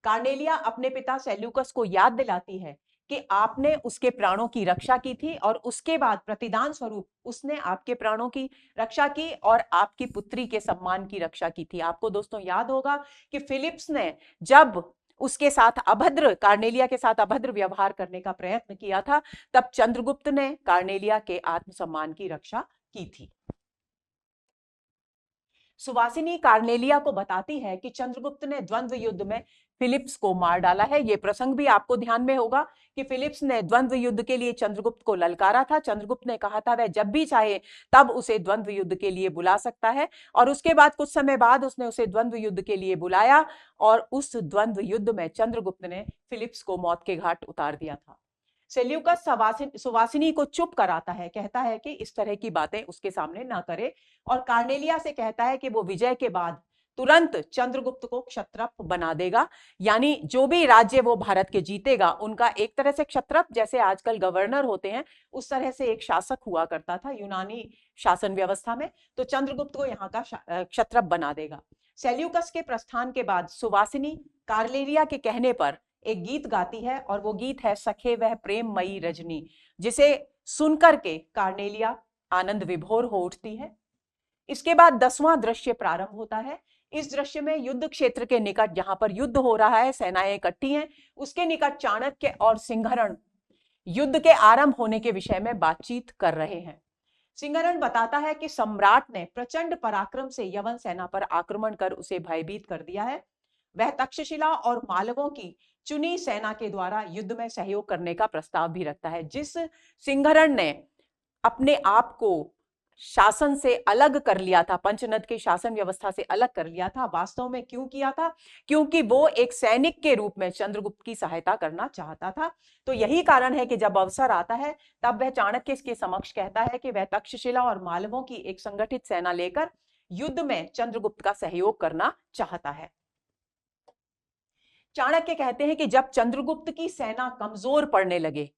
कार्नेलिया अपने पिता सेल्यूकस को याद दिलाती है कि आपने उसके प्राणों की रक्षा की थी, और उसके बाद प्रतिदान स्वरूप उसने आपके प्राणों की रक्षा की और आपकी पुत्री के सम्मान की रक्षा की थी। आपको दोस्तों याद होगा कि फिलिप्स ने जब उसके साथ अभद्र, कार्नेलिया के साथ अभद्र व्यवहार करने का प्रयत्न किया था, तब चंद्रगुप्त ने कार्नेलिया के आत्मसम्मान की रक्षा की थी। सुवासिनी कार्नेलिया को बताती है कि चंद्रगुप्त ने द्वंद्व युद्ध में फिलिप्स को मार डाला है। यह प्रसंग भी आपको ध्यान में होगा कि फिलिप्स ने द्वंद्व युद्ध के लिए चंद्रगुप्त को ललकारा था। चंद्रगुप्त ने कहा था वह जब भी चाहे तब उसे द्वंद्व युद्ध के लिए बुला सकता है, और उसके बाद कुछ समय बाद उसने उसे द्वंद्व युद्ध के लिए बुलाया, और उस द्वंद्व युद्ध में चंद्रगुप्त ने फिलिप्स को मौत के घाट उतार दिया था। सेल्यूकस सुवासिनी को चुप कराता है, कहता है कि इस तरह की बातें उसके सामने ना करे, और कार्नेलिया से कहता है कि वो विजय के बाद तुरंत चंद्रगुप्त को क्षत्रप बना देगा। यानी जो भी राज्य वो भारत के जीतेगा उनका एक तरह से क्षत्रप, जैसे आजकल गवर्नर होते हैं उस तरह से एक शासक हुआ करता था यूनानी शासन व्यवस्था में, तो चंद्रगुप्त को यहाँ का क्षत्रप बना देगा। सेल्यूकस के प्रस्थान के बाद सुवासिनी कार्नेलिया के कहने पर एक गीत गाती है और वो गीत है सखे वह प्रेममयी रजनी, जिसे सुनकर के कार्नेलिया आनंद विभोर हो उठती है। इसके बाद 10वां दृश्य प्रारंभ होता है। इस दृश्य में युद्ध क्षेत्र के निकट, जहां पर युद्ध हो रहा है, सेनाएं इकट्ठी हैं, उसके निकट चाणक्य और सिंहरण युद्ध के आरंभ होने के विषय में बातचीत कर रहे हैं। सिंहरण बताता है कि सम्राट ने प्रचंड पराक्रम से यवन सेना पर आक्रमण कर उसे भयभीत कर दिया है। वह तक्षशिला और मालवों की चुनी सेना के द्वारा युद्ध में सहयोग करने का प्रस्ताव भी रखता है। जिस सिंहरण ने अपने आप को शासन से अलग कर लिया था, पंचनद के शासन व्यवस्था से अलग कर लिया था, वास्तव में क्यों किया था? क्योंकि वो एक सैनिक के रूप में चंद्रगुप्त की सहायता करना चाहता था। तो यही कारण है कि जब अवसर आता है तब वह चाणक्य के समक्ष कहता है कि वह तक्षशिला और मालवों की एक संगठित सेना लेकर युद्ध में चंद्रगुप्त का सहयोग करना चाहता है। चाणक्य कहते हैं कि जब चंद्रगुप्त की सेना कमजोर पड़ने लगे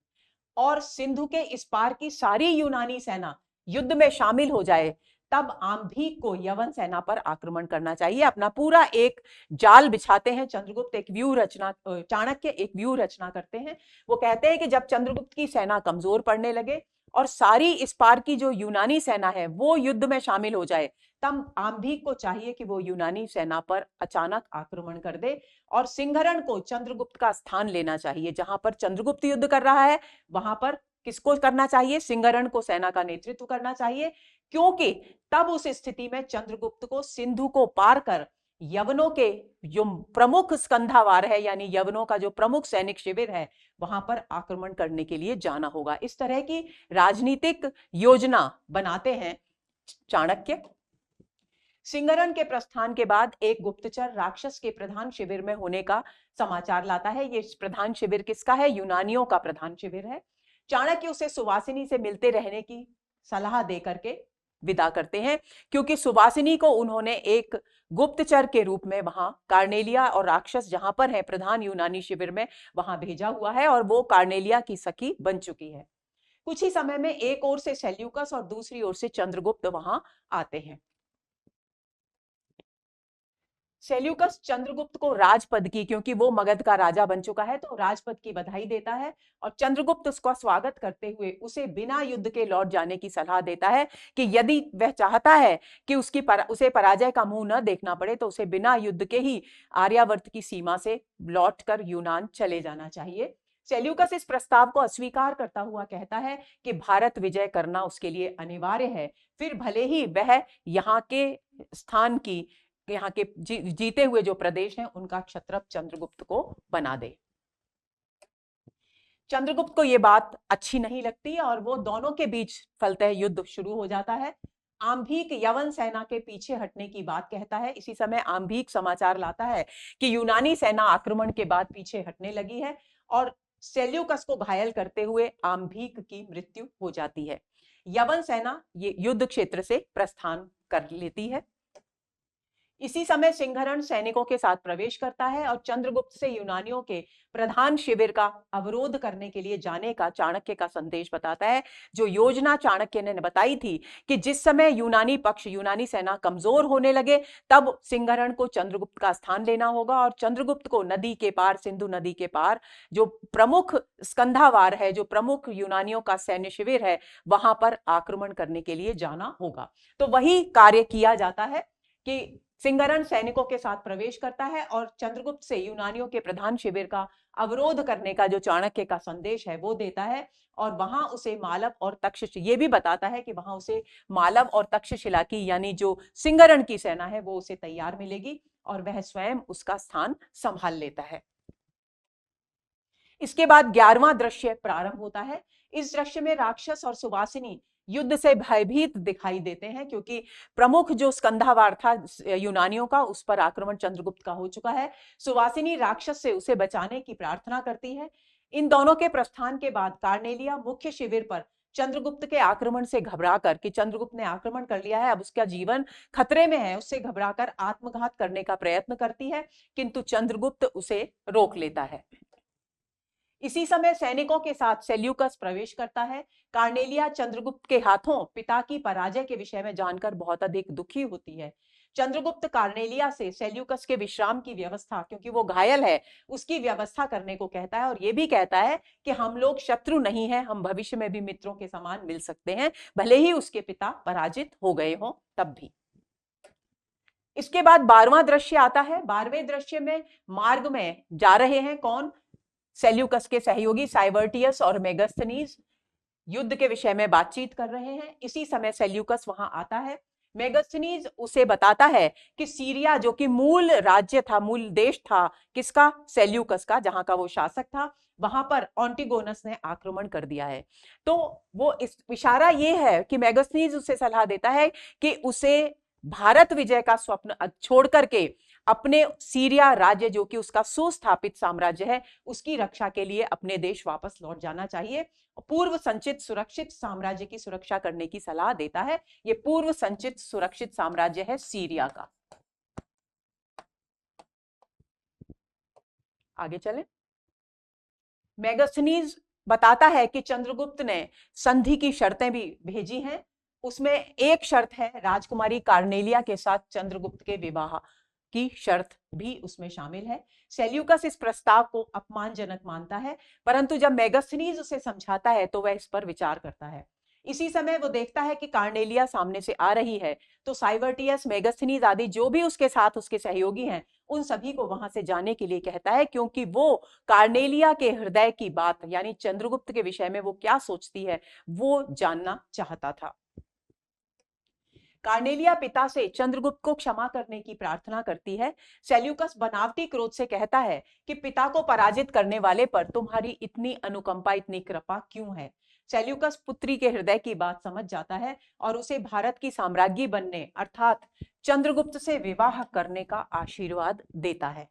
और सिंधु के इस पार की सारी यूनानी सेना युद्ध में शामिल हो जाए, तब आम्भीक को यवन सेना पर आक्रमण करना चाहिए। अपना पूरा एक जाल बिछाते हैं चंद्रगुप्त, एक व्यूह रचना, चाणक्य एक व्यूह रचना करते हैं। वो कहते हैं कि जब चंद्रगुप्त की सेना कमजोर पड़ने लगे और सारी इस पार की जो यूनानी सेना है वो युद्ध में शामिल हो जाए, तब आम्भीक को चाहिए कि वो यूनानी सेना पर अचानक आक्रमण कर दे और सिंहरण को चंद्रगुप्त का स्थान लेना चाहिए। जहां पर चंद्रगुप्त युद्ध कर रहा है वहां पर किसको करना चाहिए? सिंहरण को सेना का नेतृत्व करना चाहिए, क्योंकि तब उस स्थिति में चंद्रगुप्त को सिंधु को पार कर यवनों के जो प्रमुख स्कंधावार है, यानी यवनों का जो प्रमुख सैनिक शिविर है, वहां पर आक्रमण करने के लिए जाना होगा। इस तरह की राजनीतिक योजना बनाते हैं चाणक्य। सिंहरण के प्रस्थान के बाद एक गुप्तचर राक्षस के प्रधान शिविर में होने का समाचार लाता है। ये प्रधान शिविर किसका है? यूनानियों का प्रधान शिविर है। चाणक्य उसे सुवासिनी से मिलते रहने की सलाह देकर के विदा करते हैं, क्योंकि सुवासिनी को उन्होंने एक गुप्तचर के रूप में वहां कार्नेलिया और राक्षस जहां पर है प्रधान यूनानी शिविर में, वहां भेजा हुआ है और वो कार्नेलिया की सखी बन चुकी है। कुछ ही समय में एक ओर से सेल्यूकस और दूसरी ओर से चंद्रगुप्त वहां आते हैं। सेल्यूकस चंद्रगुप्त को राजपद की, क्योंकि वो मगध का राजा बन चुका है, तो राजपद की बधाई देता है और चंद्रगुप्त उसका स्वागत करते हुए उसे बिना युद्ध के लौट जाने की सलाह देता है कि यदि वह चाहता है कि उसे पराजय का मुंह न देखना पड़े तो उसे बिना युद्ध के ही आर्यावर्त की सीमा से लौटकर यूनान चले जाना चाहिए। सेल्यूकस इस प्रस्ताव को अस्वीकार करता हुआ कहता है कि भारत विजय करना उसके लिए अनिवार्य है, फिर भले ही वह यहाँ के स्थान की, यहाँ के जीते हुए जो प्रदेश हैं उनका क्षत्रप चंद्रगुप्त को बना दे। चंद्रगुप्त को यह बात अच्छी नहीं लगती और वो दोनों के बीच फलतः युद्ध शुरू हो जाता है। आम्भीक यवन सेना के पीछे हटने की बात कहता है। इसी समय आम्भीक समाचार लाता है कि यूनानी सेना आक्रमण के बाद पीछे हटने लगी है और सेल्यूकस को घायल करते हुए आम्भीक की मृत्यु हो जाती है। यवन सेना ये युद्ध क्षेत्र से प्रस्थान कर लेती है। इसी समय सिंहरण सैनिकों के साथ प्रवेश करता है और चंद्रगुप्त से यूनानियों के प्रधान शिविर का अवरोध करने के लिए जाने का चाणक्य का संदेश बताता है। जो योजना चाणक्य ने बताई थी कि जिस समय यूनानी पक्ष, यूनानी सेना कमजोर होने लगे, तब सिंहरण को चंद्रगुप्त का स्थान लेना होगा और चंद्रगुप्त को नदी के पार, सिंधु नदी के पार जो प्रमुख स्कंधावार है, जो प्रमुख यूनानियों का सैन्य शिविर है, वहां पर आक्रमण करने के लिए जाना होगा। तो वही कार्य किया जाता है कि सिंहरण सैनिकों के साथ प्रवेश करता है और चंद्रगुप्त से यूनानियों के प्रधान शिविर का अवरोध करने का जो चाणक्य का संदेश है वो देता है और वहां उसे मालव और तक्षशिला, ये भी बताता है कि वहां उसे मालव और तक्षशिला की, यानी जो सिंहरण की सेना है वो उसे तैयार मिलेगी और वह स्वयं उसका स्थान संभाल लेता है। इसके बाद 11वां दृश्य प्रारंभ होता है। इस दृश्य में राक्षस और सुवासिनी युद्ध से भयभीत दिखाई देते हैं, क्योंकि प्रमुख जो स्कंधावार था यूनानियों का, उस पर आक्रमण चंद्रगुप्त का हो चुका है। सुवासिनी राक्षस से उसे बचाने की प्रार्थना करती है। इन दोनों के प्रस्थान के बाद कार्नेलिया मुख्य शिविर पर चंद्रगुप्त के आक्रमण से घबराकर कि चंद्रगुप्त ने आक्रमण कर लिया है, अब उसका जीवन खतरे में है, उससे घबराकर आत्मघात करने का प्रयत्न करती है, किंतु चंद्रगुप्त उसे रोक लेता है। इसी समय सैनिकों के साथ सेल्यूकस प्रवेश करता है। कार्नेलिया चंद्रगुप्त के हाथों पिता की पराजय के विषय में जानकर बहुत अधिक दुखी होती है। चंद्रगुप्त कार्नेलिया से सेल्यूकस के विश्राम की व्यवस्था, क्योंकि वो घायल है, उसकी व्यवस्था करने को कहता है, और यह भी कहता है कि हम लोग शत्रु नहीं हैं, हम भविष्य में भी मित्रों के समान मिल सकते हैं, भले ही उसके पिता पराजित हो गए हों तब भी। इसके बाद 12वां दृश्य आता है। 12वें दृश्य में मार्ग में जा रहे हैं कौन? सेल्यूकस के सहयोगी साइवर्टियस और मेगास्थनीज युद्ध के विषय में बातचीत कर रहे हैं। इसी समय सेल्यूकस वहां आता है। मेगास्थनीज उसे बताता है कि सीरिया, जो कि मूल राज्य था, मूल देश था किसका? सेल्यूकस का, जहां का वो शासक था, वहां पर ऑन्टिगोनस ने आक्रमण कर दिया है। तो वो इस इशारा ये है कि मेगास्थनीज उसे सलाह देता है कि उसे भारत विजय का स्वप्न छोड़ करके अपने सीरिया राज्य, जो कि उसका सुस्थापित साम्राज्य है, उसकी रक्षा के लिए अपने देश वापस लौट जाना चाहिए। पूर्व संचित सुरक्षित साम्राज्य की सुरक्षा करने की सलाह देता है। यह पूर्व संचित सुरक्षित साम्राज्य है सीरिया का। आगे चले। मेगास्थनीज बताता है कि चंद्रगुप्त ने संधि की शर्तें भी भेजी हैं। उसमें एक शर्त है राजकुमारी कार्नेलिया के साथ चंद्रगुप्त के विवाह की शर्त भी उसमें शामिल है। सेल्यूकस इस प्रस्ताव को अपमानजनक मानता है, परंतु जब मेगास्थनीज उसे समझाता है तो वह इस पर विचार करता है। इसी समय वो देखता है कि कार्नेलिया सामने से आ रही है, तो साइवर्टियस, मेगास्थनीज आदि जो भी उसके साथ उसके सहयोगी हैं, उन सभी को वहां से जाने के लिए कहता है, क्योंकि वो कार्नेलिया के हृदय की बात, यानी चंद्रगुप्त के विषय में वो क्या सोचती है, वो जानना चाहता था। कार्नेलिया पिता से चंद्रगुप्त को क्षमा करने की प्रार्थना करती है। सेल्यूकस बनावटी क्रोध से कहता है कि पिता को पराजित करने वाले पर तुम्हारी इतनी अनुकंपा, इतनी कृपा क्यों है? सेल्यूकस पुत्री के हृदय की बात समझ जाता है और उसे भारत की साम्राज्ञी बनने अर्थात चंद्रगुप्त से विवाह करने का आशीर्वाद देता है।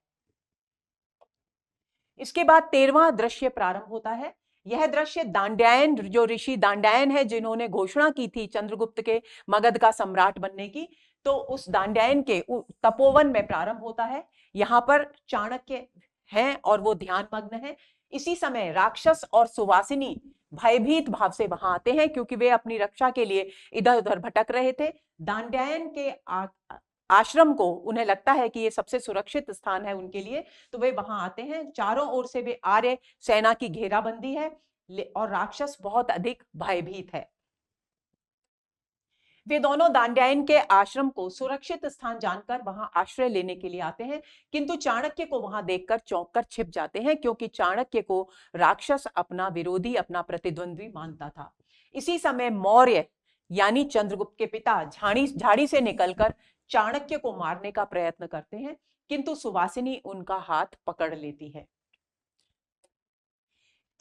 इसके बाद 13वां दृश्य प्रारंभ होता है। यह दृश्य दांड्यायन, जो ऋषि दांड्यायन है, जिन्होंने घोषणा की थी चंद्रगुप्त के मगध का सम्राट बनने की, तो उस दांड्यायन के तपोवन में प्रारंभ होता है। यहां पर चाणक्य हैं और वो ध्यानमग्न है। इसी समय राक्षस और सुवासिनी भयभीत भाव से वहां आते हैं, क्योंकि वे अपनी रक्षा के लिए इधर उधर भटक रहे थे। दांड्यायन के आश्रम को उन्हें लगता है कि ये सबसे सुरक्षित स्थान है उनके लिए, तो वे वहां आते हैं। चारों ओर से वे आर्य सेना की घेराबंदी है और राक्षस बहुत अधिक भयभीत है। वे दोनों दांड्यायन के आश्रम को सुरक्षित स्थान जानकर वहां आश्रय लेने के लिए आते हैं, किंतु चाणक्य को वहां देखकर चौंक कर छिप जाते हैं, क्योंकि चाणक्य को राक्षस अपना विरोधी, अपना प्रतिद्वंद्वी मानता था। इसी समय मौर्य यानी चंद्रगुप्त के पिता झाड़ी से निकलकर चाणक्य को मारने का प्रयत्न करते हैं, किंतु सुवासिनी उनका हाथ पकड़ लेती है।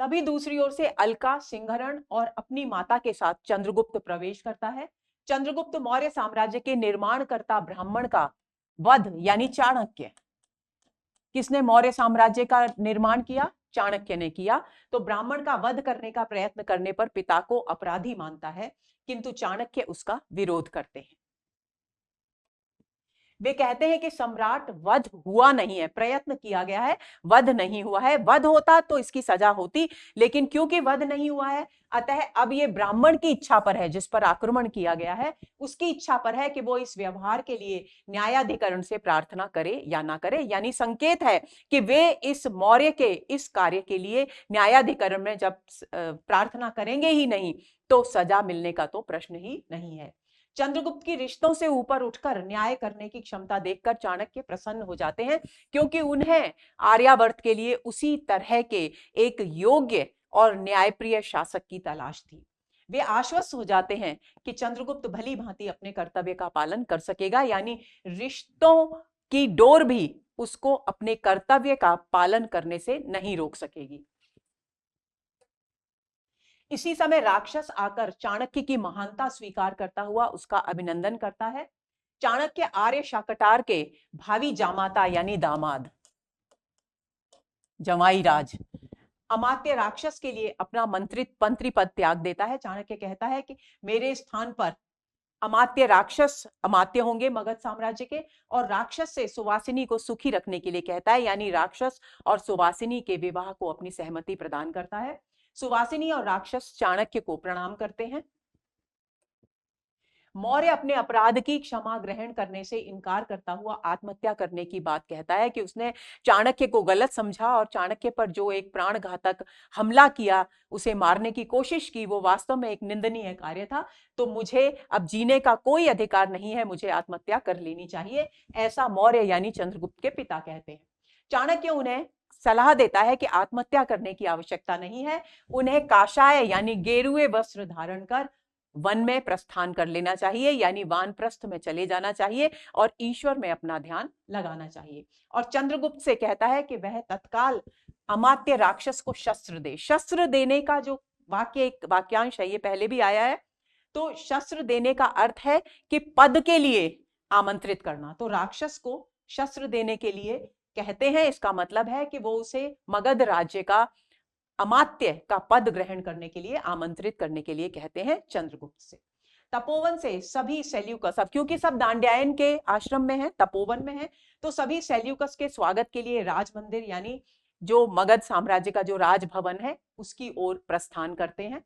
तभी दूसरी ओर से अलका, सिंहरण और अपनी माता के साथ चंद्रगुप्त प्रवेश करता है। चंद्रगुप्त मौर्य साम्राज्य के निर्माणकर्ता ब्राह्मण का वध, यानी चाणक्य, किसने मौर्य साम्राज्य का निर्माण किया? चाणक्य ने किया। तो ब्राह्मण का वध करने का प्रयत्न करने पर पिता को अपराधी मानता है, किंतु चाणक्य उसका विरोध करते हैं। वे कहते हैं कि सम्राट वध हुआ नहीं है, प्रयत्न किया गया है, वध नहीं हुआ है। वध होता तो इसकी सजा होती, लेकिन क्योंकि वध नहीं हुआ है, अतः अब ये ब्राह्मण की इच्छा पर है, जिस पर आक्रमण किया गया है उसकी इच्छा पर है कि वो इस व्यवहार के लिए न्यायाधिकरण से प्रार्थना करे या ना करे। यानी संकेत है कि वे इस मौर्य के इस कार्य के लिए न्यायाधिकरण में जब प्रार्थना करेंगे ही नहीं, तो सजा मिलने का तो प्रश्न ही नहीं है। चंद्रगुप्त की रिश्तों से ऊपर उठकर न्याय करने की क्षमता देखकर चाणक्य प्रसन्न हो जाते हैं, क्योंकि उन्हें आर्यावर्त के लिए उसी तरह के एक योग्य और न्यायप्रिय शासक की तलाश थी। वे आश्वस्त हो जाते हैं कि चंद्रगुप्त भली भांति अपने कर्तव्य का पालन कर सकेगा, यानी रिश्तों की डोर भी उसको अपने कर्तव्य का पालन करने से नहीं रोक सकेगी। इसी समय राक्षस आकर चाणक्य की महानता स्वीकार करता हुआ उसका अभिनंदन करता है। चाणक्य आर्य शाकटार के भावी जामाता यानी दामाद, जमाई राज अमात्य राक्षस के लिए अपना मंत्री पद त्याग देता है। चाणक्य कहता है कि मेरे स्थान पर अमात्य राक्षस अमात्य होंगे मगध साम्राज्य के, और राक्षस से सुवासिनी को सुखी रखने के लिए कहता है, यानी राक्षस और सुवासिनी के विवाह को अपनी सहमति प्रदान करता है। सुवासिनी और राक्षस चाणक्य को प्रणाम करते हैं। मौर्य अपने अपराध की क्षमा ग्रहण करने से इनकार करता हुआ आत्महत्या करने की बात कहता है कि उसने चाणक्य को गलत समझा और चाणक्य पर जो एक प्राणघातक हमला किया, उसे मारने की कोशिश की, वो वास्तव में एक निंदनीय कार्य था। तो मुझे अब जीने का कोई अधिकार नहीं है, मुझे आत्महत्या कर लेनी चाहिए, ऐसा मौर्य यानी चंद्रगुप्त के पिता कहते हैं। चाणक्य उन्हें सलाह देता है कि आत्महत्या करने की आवश्यकता नहीं है, उन्हें काषाय यानी गेरुए वस्त्र धारण कर वन में प्रस्थान कर लेना चाहिए, यानी वानप्रस्थ में चले जाना चाहिए और ईश्वर में अपना ध्यान लगाना चाहिए। और चंद्रगुप्त से कहता है कि वह तत्काल अमात्य राक्षस को शस्त्र दे। शस्त्र देने का जो वाक्यांश है ये पहले भी आया है। तो शस्त्र देने का अर्थ है कि पद के लिए आमंत्रित करना। तो राक्षस को शस्त्र देने के लिए कहते हैं, इसका मतलब है कि वो उसे मगध राज्य का अमात्य का पद ग्रहण करने के लिए आमंत्रित करने के लिए कहते हैं चंद्रगुप्त से। तपोवन से सभी सेल्यूकस, अब क्योंकि सब दांड्यायन के आश्रम में है, तपोवन में है, तो सभी सेल्यूकस के स्वागत के लिए राज मंदिर यानी जो मगध साम्राज्य का जो राजभवन है उसकी ओर प्रस्थान करते हैं।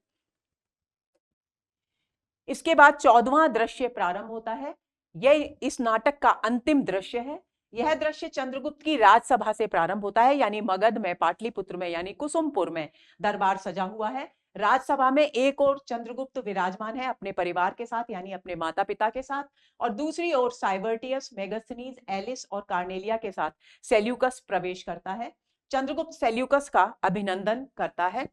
इसके बाद 14वां दृश्य प्रारंभ होता है। यह इस नाटक का अंतिम दृश्य है। यह दृश्य चंद्रगुप्त की राजसभा से प्रारंभ होता है, यानी मगध में, पाटलिपुत्र में यानी कुसुमपुर में दरबार सजा हुआ है। राजसभा में एक ओर चंद्रगुप्त विराजमान है अपने परिवार के साथ, यानी अपने माता पिता के साथ, और दूसरी ओर साइबर्टियस, मेगास्थनीज, एलिस और कार्नेलिया के साथ सेल्यूकस प्रवेश करता है। चंद्रगुप्त सेल्यूकस का अभिनंदन करता है।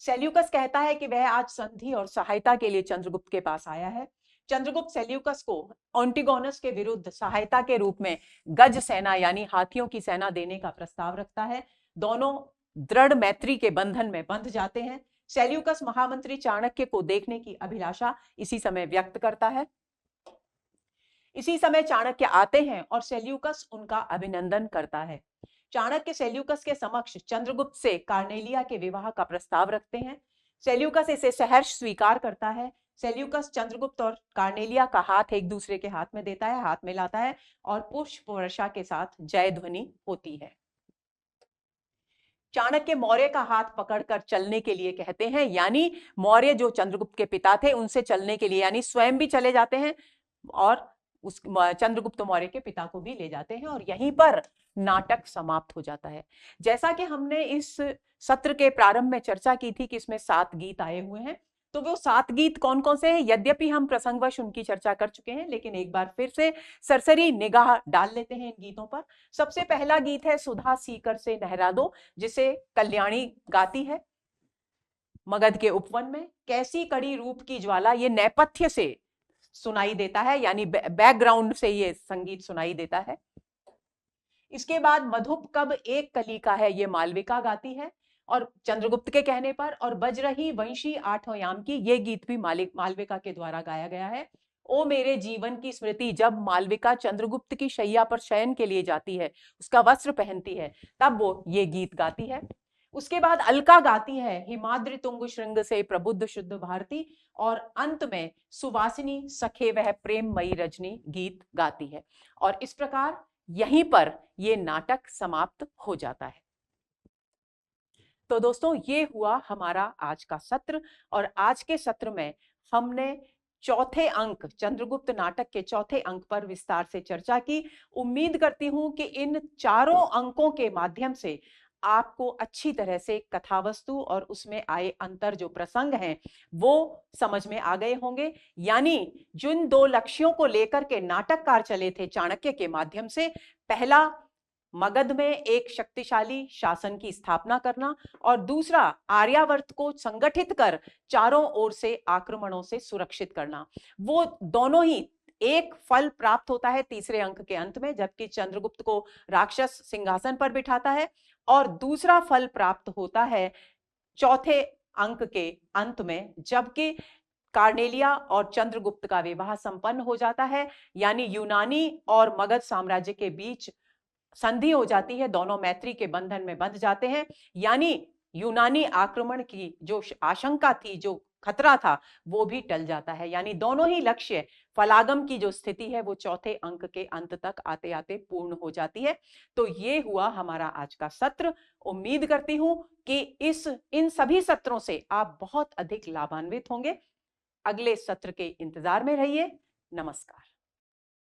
सेल्यूकस कहता है कि वह आज संधि और सहायता के लिए चंद्रगुप्त के पास आया है। चंद्रगुप्त सेल्यूकस को ऑन्टिगोनस के विरुद्ध सहायता के रूप में गज सेना यानी हाथियों की सेना देने का प्रस्ताव रखता है। दोनों दृढ़ मैत्री के बंधन में बंध जाते हैं। सेल्यूकस महामंत्री चाणक्य को देखने की अभिलाषा इसी समय व्यक्त करता है। इसी समय चाणक्य आते हैं और सेल्यूकस उनका अभिनंदन करता है। चाणक्य सेल्यूकस के समक्ष चंद्रगुप्त से कार्नेलिया के विवाह का प्रस्ताव रखते हैं। सेल्यूकस इसे सहर्ष स्वीकार करता है। सेल्यूकस चंद्रगुप्त और कार्नेलिया का हाथ एक दूसरे के हाथ में देता है, हाथ मिलाता है और पुष्प वर्षा के साथ जय ध्वनि होती है। चाणक्य मौर्य का हाथ पकड़कर चलने के लिए कहते हैं, यानी मौर्य जो चंद्रगुप्त के पिता थे उनसे चलने के लिए, यानी स्वयं भी चले जाते हैं और उस चंद्रगुप्त मौर्य के पिता को भी ले जाते हैं, और यहीं पर नाटक समाप्त हो जाता है। जैसा कि हमने इस सत्र के प्रारंभ में चर्चा की थी कि इसमें 7 गीत आए हुए हैं, तो वो 7 गीत कौन कौन से हैं, यद्यपि हम प्रसंगवश उनकी चर्चा कर चुके हैं, लेकिन एक बार फिर से सरसरी निगाह डाल लेते हैं इन गीतों पर। सबसे पहला गीत है सुधा सीकर से नहरा दो, जिसे कल्याणी गाती है मगध के उपवन में। कैसी कड़ी रूप की ज्वाला, ये नेपथ्य से सुनाई देता है, यानी बैकग्राउंड से ये संगीत सुनाई देता है। इसके बाद मधुप कब एक कली का है, ये मालविका गाती है और चंद्रगुप्त के कहने पर, और बज रही वंशी आठों याम की, ये गीत भी मालविका के द्वारा गाया गया है। ओ मेरे जीवन की स्मृति, जब मालविका चंद्रगुप्त की शैया पर शयन के लिए जाती है, उसका वस्त्र पहनती है, तब वो ये गीत गाती है। उसके बाद अलका गाती है हिमाद्रि तुंग श्रृंग से प्रबुद्ध शुद्ध भारती, और अंत में सुवासिनी सखे वह प्रेममयी रजनी गीत गाती है। और इस प्रकार यहीं पर ये नाटक समाप्त हो जाता है। तो दोस्तों, ये हुआ हमारा आज का सत्र, और आज के सत्र में हमने चौथे अंक, चंद्रगुप्त नाटक के चौथे अंक पर विस्तार से चर्चा की। उम्मीद करती हूं कि इन चारों अंकों के माध्यम से आपको अच्छी तरह से कथावस्तु और उसमें आए अंतर जो प्रसंग हैं वो समझ में आ गए होंगे। यानी जिन 2 लक्ष्यों को लेकर के नाटककार चले थे चाणक्य के माध्यम से, पहला मगध में एक शक्तिशाली शासन की स्थापना करना, और दूसरा आर्यावर्त को संगठित कर चारों ओर से आक्रमणों से सुरक्षित करना। वो दोनों ही एक फल प्राप्त होता है तीसरे अंक के अंत में, जबकि चंद्रगुप्त को राक्षस सिंहासन पर बिठाता है, और दूसरा फल प्राप्त होता है चौथे अंक के अंत में, जबकि कार्नेलिया और चंद्रगुप्त का विवाह संपन्न हो जाता है। यानी यूनानी और मगध साम्राज्य के बीच संधि हो जाती है, दोनों मैत्री के बंधन में बंध जाते हैं, यानी यूनानी आक्रमण की जो आशंका थी, जो खतरा था, वो भी टल जाता है। यानी दोनों ही लक्ष्य, फलागम की जो स्थिति है वो चौथे अंक के अंत तक आते आते पूर्ण हो जाती है। तो ये हुआ हमारा आज का सत्र। उम्मीद करती हूं कि इन सभी सत्रों से आप बहुत अधिक लाभान्वित होंगे। अगले सत्र के इंतजार में रहिए। नमस्कार।